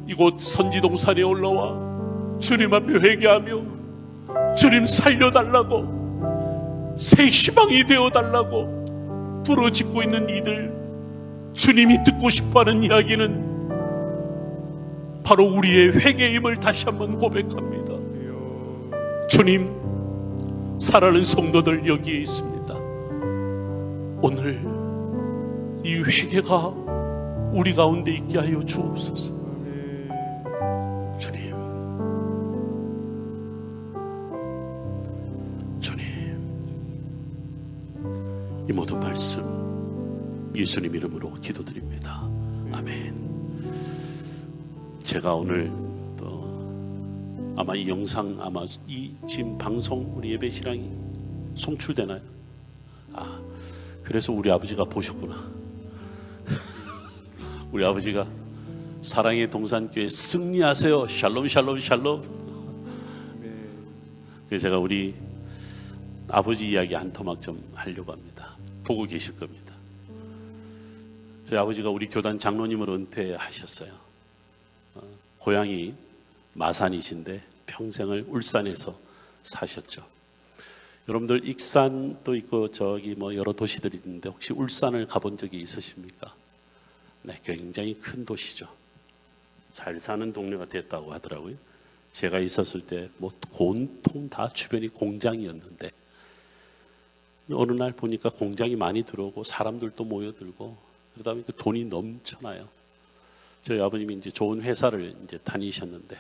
이곳 선지동산에 올라와 주님 앞에 회개하며 주님 살려달라고, 새 희망이 되어달라고 부르짖고 있는 이들, 주님이 듣고 싶어하는 이야기는 바로 우리의 회개임을 다시 한번 고백합니다. 주님, 사랑하는 성도들 여기에 있습니다. 오늘 이 회개가 우리 가운데 있게 하여 주옵소서. 주님, 이 모든 말씀 예수님 이름으로 기도드립니다. 아멘. 제가 오늘 또 아마 이 영상, 아마 이 지금 방송 우리 예배 신앙이 송출되나요? 그래서 우리 아버지가 보셨구나. 우리 아버지가 사랑의 동산교회 승리하세요, 샬롬 샬롬 샬롬. 그래서 제가 우리 아버지 이야기 한 토막 좀 하려고 합니다. 보고 계실 겁니다. 저희 아버지가 우리 교단 장로님으로 은퇴하셨어요. 고향이 마산이신데 평생을 울산에서 사셨죠. 여러분들 익산도 있고 저기 뭐 여러 도시들이 있는데 혹시 울산을 가본 적이 있으십니까? 네, 굉장히 큰 도시죠. 잘 사는 동네가 됐다고 하더라고요. 제가 있었을 때 뭐 온통 다 주변이 공장이었는데 어느 날 보니까 공장이 많이 들어오고 사람들도 모여들고 그러다 보니까 돈이 넘쳐나요. 저희 아버님이 이제 좋은 회사를 이제 다니셨는데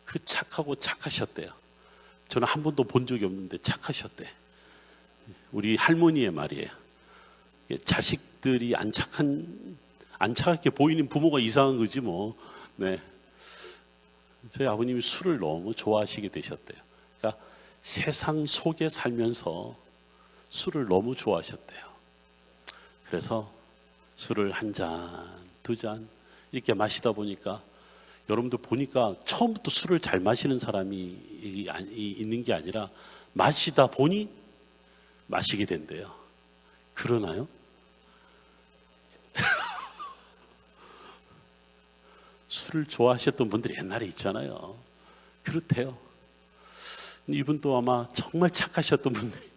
그 착하고 착하셨대요. 저는 한 번도 본 적이 없는데 착하셨대. 우리 할머니의 말이에요. 자식들이 안 착하게 보이는 부모가 이상한 거지 뭐. 네. 저희 아버님이 술을 너무 좋아하시게 되셨대요. 그러니까 세상 속에 살면서 술을 너무 좋아하셨대요. 그래서 술을 한 잔, 두 잔 이렇게 마시다 보니까 여러분들 보니까 처음부터 술을 잘 마시는 사람이 있는 게 아니라 마시다 보니 마시게 된대요. 그러나요? 술을 좋아하셨던 분들이 옛날에 있잖아요. 그렇대요. 이분도 아마 정말 착하셨던 분들인데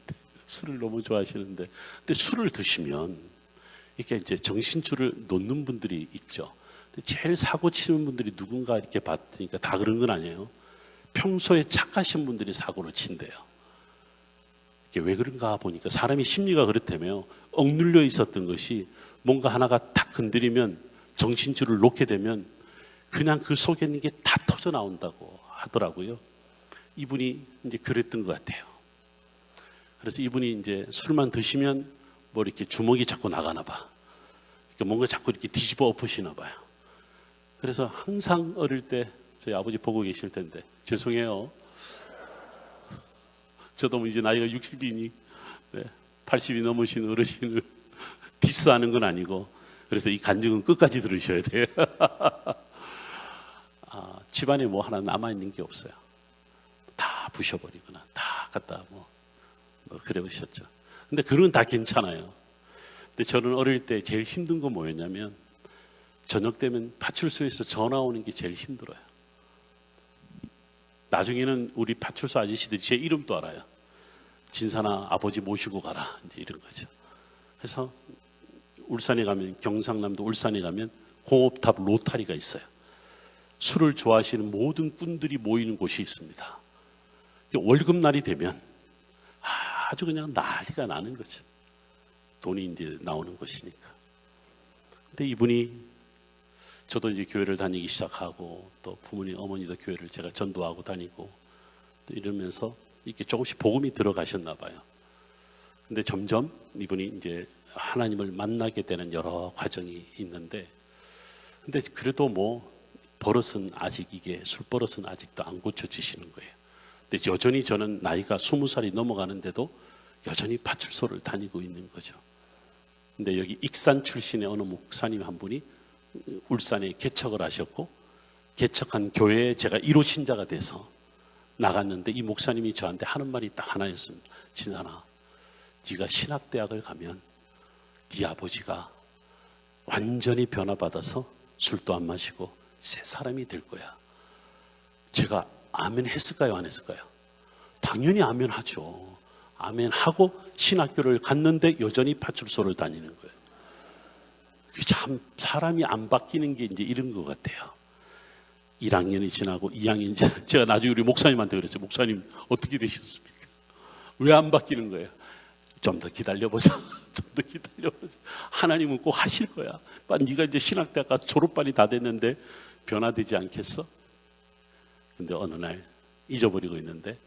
술을 너무 좋아하시는데, 근데 술을 드시면 이렇게 이제 정신줄을 놓는 분들이 있죠. 근데 제일 사고 치는 분들이 누군가 이렇게 봤으니까 다 그런 건 아니에요. 평소에 착하신 분들이 사고를 친대요. 이게 왜 그런가 보니까 사람이 심리가 그렇다며 억눌려 있었던 것이 뭔가 하나가 탁 건드리면 정신줄을 놓게 되면 그냥 그 속에 있는 게 다 터져 나온다고 하더라고요. 이분이 이제 그랬던 것 같아요. 그래서 이분이 이제 술만 드시면 뭐 이렇게 주먹이 자꾸 나가나 봐. 그러니까 뭔가 자꾸 이렇게 뒤집어 엎으시나 봐요. 그래서 항상 어릴 때 저희 아버지 보고 계실 텐데 죄송해요. 저도 이제 나이가 60이니 80이 넘으신 어르신을 디스하는 건 아니고 그래서 이 간증은 끝까지 들으셔야 돼요. 집안에 뭐 하나 남아있는 게 없어요. 다 부셔버리거나 다 갖다 뭐 그래 오셨죠. 근데 그건 다 괜찮아요. 근데 저는 어릴 때 제일 힘든 건 뭐였냐면 저녁 되면 파출소에서 전화 오는 게 제일 힘들어요. 나중에는 우리 파출소 아저씨들이 제 이름도 알아요. 진산아 아버지 모시고 가라 이제 이런 거죠. 그래서 울산에 가면 경상남도 울산에 가면 공업탑 로타리가 있어요. 술을 좋아하시는 모든 꾼들이 모이는 곳이 있습니다. 월급날이 되면 아주 그냥 난리가 나는 거죠. 돈이 이제 나오는 것이니까. 근데 이분이 저도 이제 교회를 다니기 시작하고 또 부모님 어머니도 교회를 제가 전도하고 다니고 또 이러면서 이렇게 조금씩 복음이 들어가셨나 봐요. 근데 점점 이분이 이제 하나님을 만나게 되는 여러 과정이 있는데 근데 그래도 뭐 버릇은 아직 이게 술버릇은 아직도 안 고쳐지시는 거예요. 근데 여전히 저는 나이가 20살이 넘어가는데도 여전히 파출소를 다니고 있는 거죠. 근데 여기 익산 출신의 어느 목사님 한 분이 울산에 개척을 하셨고 개척한 교회에 제가 1호 신자가 돼서 나갔는데 이 목사님이 저한테 하는 말이 딱 하나였습니다. 진산아, 네가 신학대학을 가면 네 아버지가 완전히 변화받아서 술도 안 마시고 새 사람이 될 거야. 제가 아멘 했을까요? 안 했을까요? 당연히 아멘 하죠. 아멘 하고 신학교를 갔는데 여전히 파출소를 다니는 거예요. 참 사람이 안 바뀌는 게 이제 이런 것 같아요. 1학년이 지나고 2학년이 지나고 제가 나중에 우리 목사님한테 그랬어요. 목사님 어떻게 되셨습니까? 왜 안 바뀌는 거예요? 좀 더 기다려보자. 좀 더 기다려보자. 하나님은 꼭 하실 거야. 네가 이제 신학대학 가서 졸업반이 다 됐는데 변화되지 않겠어? 근데 어느 날 잊어버리고 있는데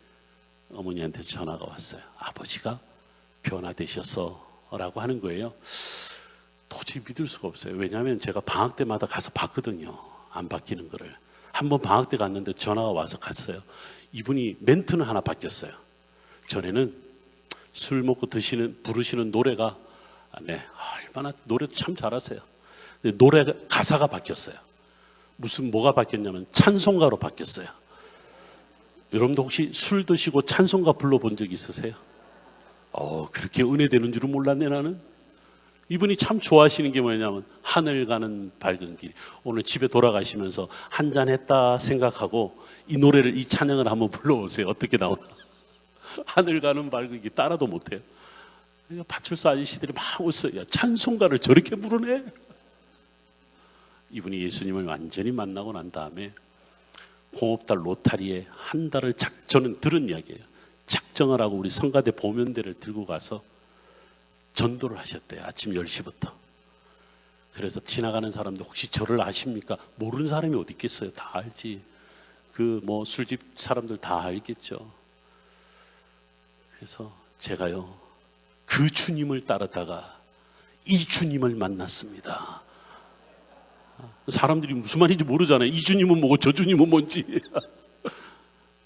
어머니한테 전화가 왔어요. 아버지가 변화되셨어 라고 하는 거예요. 도저히 믿을 수가 없어요. 왜냐하면 제가 방학 때마다 가서 봤거든요. 안 바뀌는 거를. 한번 방학 때 갔는데 전화가 와서 갔어요. 이분이 멘트는 하나 바뀌었어요. 전에는 술 먹고 부르시는 노래가 얼마나 노래도 참 잘하세요. 노래 가사가 바뀌었어요. 뭐가 바뀌었냐면 찬송가로 바뀌었어요. 여러분도 혹시 술 드시고 찬송가 불러본 적 있으세요? 그렇게 은혜되는 줄은 몰랐네 나는. 이분이 참 좋아하시는 게 뭐냐면 하늘 가는 밝은 길. 오늘 집에 돌아가시면서 한잔했다 생각하고 이 노래를 이 찬양을 한번 불러보세요. 어떻게 나오나. 하늘 가는 밝은 길 따라도 못해요. 파출소 아저씨들이 막 웃어요. 찬송가를 저렇게 부르네. 이분이 예수님을 완전히 만나고 난 다음에 공업달 로타리에 한 달을 저는 들은 이야기예요. 작정을 하고 우리 성가대 보면대를 들고 가서 전도를 하셨대요. 아침 10시부터. 그래서 지나가는 사람들 혹시 저를 아십니까? 모르는 사람이 어디 있겠어요. 다 알지. 술집 사람들 다 알겠죠. 그래서 제가요 그 주님을 따르다가 이 주님을 만났습니다. 사람들이 무슨 말인지 모르잖아요. 이 주님은 뭐고 저 주님은 뭔지.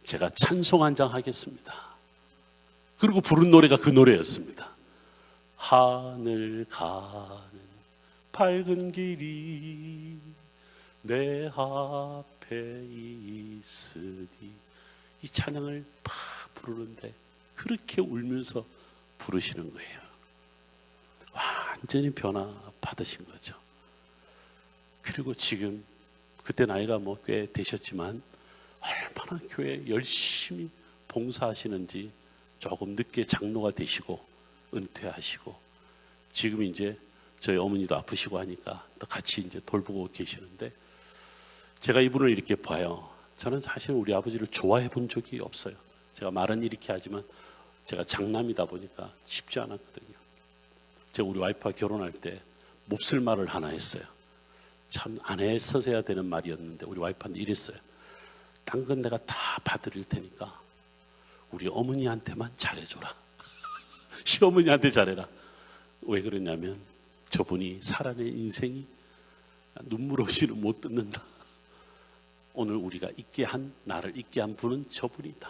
제가 찬송 한 장 하겠습니다. 그리고 부른 노래가 그 노래였습니다. 하늘 가는 밝은 길이 내 앞에 있으니 이 찬양을 막 부르는데 그렇게 울면서 부르시는 거예요. 완전히 변화 받으신 거죠. 그리고 지금 그때 나이가 꽤 되셨지만 얼마나 교회에 열심히 봉사하시는지 조금 늦게 장로가 되시고 은퇴하시고 지금 이제 저희 어머니도 아프시고 하니까 또 같이 이제 돌보고 계시는데, 제가 이분을 이렇게 봐요. 저는 사실 우리 아버지를 좋아해 본 적이 없어요. 제가 말은 이렇게 하지만 제가 장남이다 보니까 쉽지 않았거든요. 제가 우리 와이프와 결혼할 때 몹쓸 말을 하나 했어요. 참 안 했어야 되는 말이었는데 우리 와이프한테 이랬어요. 딴 건 내가 다 봐드릴 테니까 우리 어머니한테만 잘해줘라. 시어머니한테 잘해라. 왜 그러냐면 저분이 살아낸 인생이 눈물 없이는 못 듣는다. 오늘 우리가 나를 있게 한 분은 저분이다.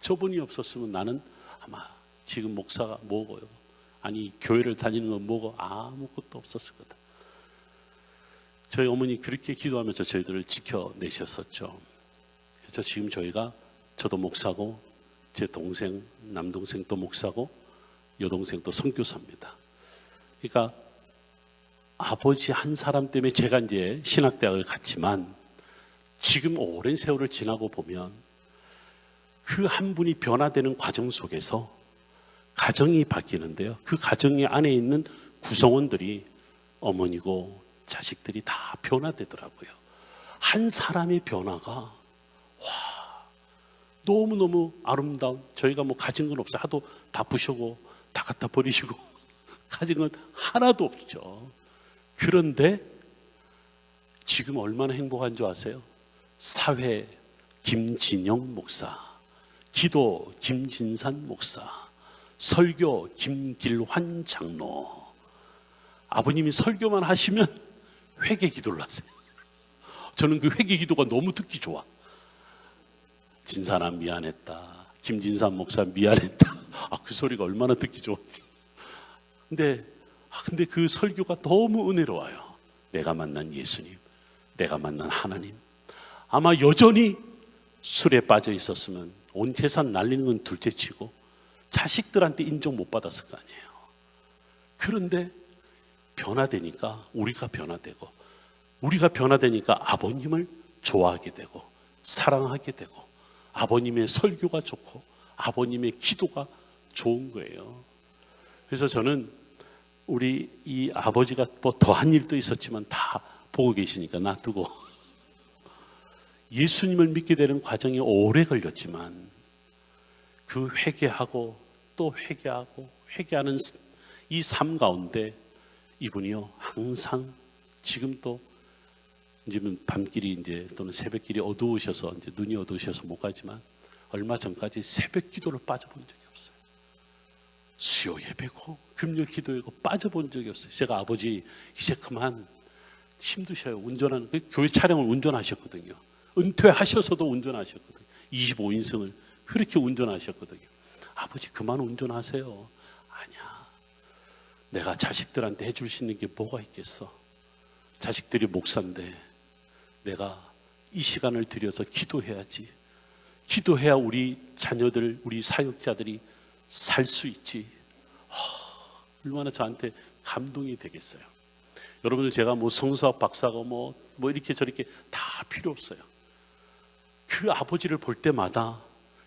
저분이 없었으면 나는 아마 지금 목사가 뭐고요, 아니 교회를 다니는 건 뭐고 아무것도 없었을 거다. 저희 어머니 그렇게 기도하면서 저희들을 지켜내셨었죠. 그래서 지금 저도 목사고 제 동생, 남동생도 목사고 여동생도 선교사입니다. 그러니까 아버지 한 사람 때문에 제가 이제 신학대학을 갔지만 지금 오랜 세월을 지나고 보면 그 한 분이 변화되는 과정 속에서 가정이 바뀌는데요. 그 가정 안에 있는 구성원들이 어머니고 자식들이 다 변화되더라고요. 한 사람의 변화가 너무너무 아름다운, 저희가 뭐 가진 건 없어요. 하도 다 부셔고 다 갖다 버리시고 가진 건 하나도 없죠. 그런데 지금 얼마나 행복한 줄 아세요? 사회 김진영 목사, 기도 김진산 목사, 설교 김길환 장로. 아버님이 설교만 하시면 회개 기도를 하세요. 저는 그 회개 기도가 너무 듣기 좋아. 진산아 미안했다, 김진산 목사 미안했다. 그 소리가 얼마나 듣기 좋은지. 근데 그 설교가 너무 은혜로워요. 내가 만난 예수님, 내가 만난 하나님. 아마 여전히 술에 빠져 있었으면 온 재산 날리는 건 둘째치고 자식들한테 인정 못 받았을 거 아니에요. 그런데 변화되니까 우리가 변화되고, 우리가 변화되니까 아버님을 좋아하게 되고 사랑하게 되고 아버님의 설교가 좋고 아버님의 기도가 좋은 거예요. 그래서 저는 우리 이 아버지가 뭐 더한 일도 있었지만 다 보고 계시니까 놔두고 예수님을 믿게 되는 과정이 오래 걸렸지만 그 회개하고 또 회개하고 회개하는 이 삶 가운데 이분이요 항상 지금도 이제 밤길이 이제 또는 새벽길이 어두우셔서 이제 눈이 어두우셔서 못 가지만 얼마 전까지 새벽 기도를 빠져본 적이 없어요. 수요 예배고 금요 기도회고 빠져본 적이 없어요. 제가 아버지 이제 그만 힘드셔요. 운전하는 교회 차량을 운전하셨거든요. 은퇴하셔서도 운전하셨거든요. 25인승을 그렇게 운전하셨거든요. 아버지 그만 운전하세요. 아니야. 내가 자식들한테 해줄 수 있는 게 뭐가 있겠어. 자식들이 목사인데 내가 이 시간을 들여서 기도해야지. 기도해야 우리 자녀들, 우리 사역자들이 살 수 있지. 얼마나 저한테 감동이 되겠어요. 여러분들 제가 뭐 성사 박사가 뭐 이렇게 저렇게 다 필요 없어요. 그 아버지를 볼 때마다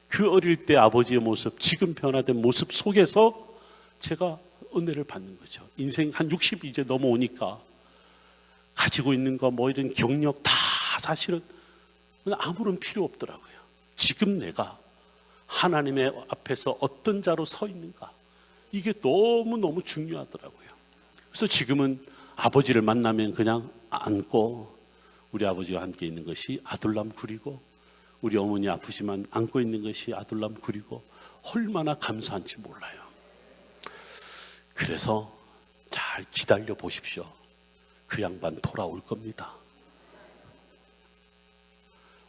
그 어릴 때 아버지의 모습, 지금 변화된 모습 속에서 제가 은혜를 받는 거죠. 인생 한 60 이제 넘어오니까 가지고 있는 거 뭐 이런 경력 다 사실은 아무런 필요 없더라고요. 지금 내가 하나님의 앞에서 어떤 자로 서 있는가, 이게 너무너무 중요하더라고요. 그래서 지금은 아버지를 만나면 그냥 안고 우리 아버지와 함께 있는 것이 아들람 구리고, 우리 어머니 아프시면 안고 있는 것이 아들람 구리고 얼마나 감사한지 몰라요. 그래서 잘 기다려 보십시오. 그 양반 돌아올 겁니다.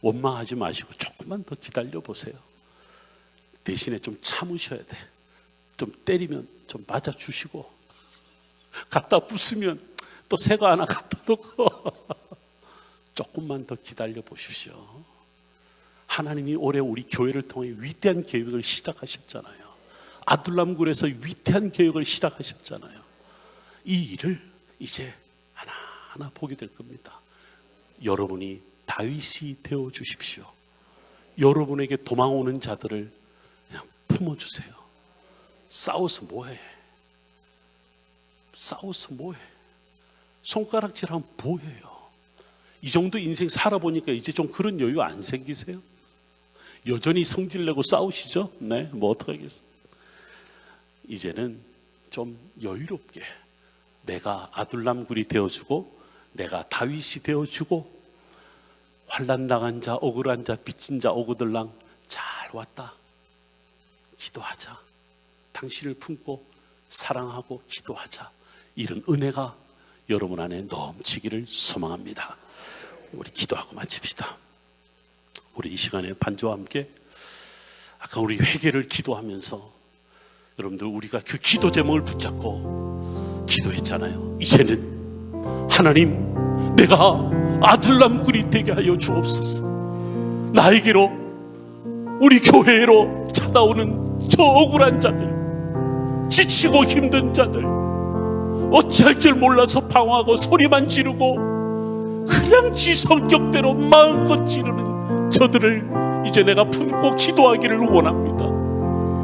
원망하지 마시고 조금만 더 기다려 보세요. 대신에 좀 참으셔야 돼. 좀 때리면 좀 맞아주시고, 갖다 부수면 또 새거 하나 갖다 놓고 조금만 더 기다려 보십시오. 하나님이 올해 우리 교회를 통해 위대한 계획을 시작하셨잖아요. 아둘람굴에서 위대한 계획을 시작하셨잖아요. 이 일을 이제 하나하나 보게 될 겁니다. 여러분이 다윗이 되어 주십시오. 여러분에게 도망오는 자들을 그냥 품어주세요. 싸워서 뭐해? 싸워서 뭐해? 손가락질하면 뭐예요? 이 정도 인생 살아보니까 이제 좀 그런 여유 안 생기세요? 여전히 성질내고 싸우시죠? 네, 뭐 어떡하겠어요? 이제는 좀 여유롭게 내가 아둘람굴이 되어주고 내가 다윗이 되어주고 환난 당한 자, 억울한 자, 빚진 자, 오고들랑 잘 왔다. 기도하자. 당신을 품고 사랑하고 기도하자. 이런 은혜가 여러분 안에 넘치기를 소망합니다. 우리 기도하고 마칩시다. 우리 이 시간에 반주와 함께 아까 우리 회개를 기도하면서 여러분들 우리가 그 기도 제목을 붙잡고 기도했잖아요. 이제는 하나님, 내가 아둘람굴이 되게 하여 주옵소서. 나에게로, 우리 교회로 찾아오는 저 억울한 자들, 지치고 힘든 자들, 어찌할 줄 몰라서 방황하고 소리만 지르고 그냥 지 성격대로 마음껏 지르는 저들을 이제 내가 품고 기도하기를 원합니다.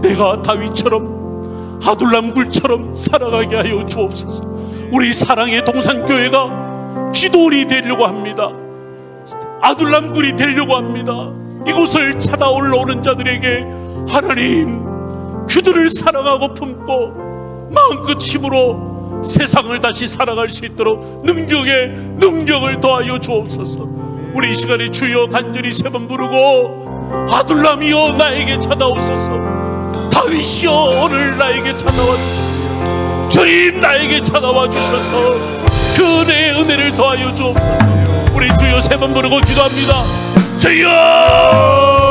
내가 다윗처럼 아둘람굴처럼 살아가게 하여 주옵소서. 우리 사랑의 동산교회가 기도원이 되려고 합니다. 아둘람굴이 되려고 합니다. 이곳을 찾아 올라오는 자들에게 하나님, 그들을 사랑하고 품고 마음껏 힘으로 세상을 다시 살아갈 수 있도록 능력을 더하여 주옵소서. 우리 이 시간에 주여 간절히 세 번 부르고 아둘람이여 나에게 찾아오소서. 다윗이여 오늘 나에게 찾아와 주소서. 주님 나에게 찾아와 주셔서 그 은혜의 은혜를 더하여 주옵소서. 우리 주여 세 번 부르고 기도합니다. 주여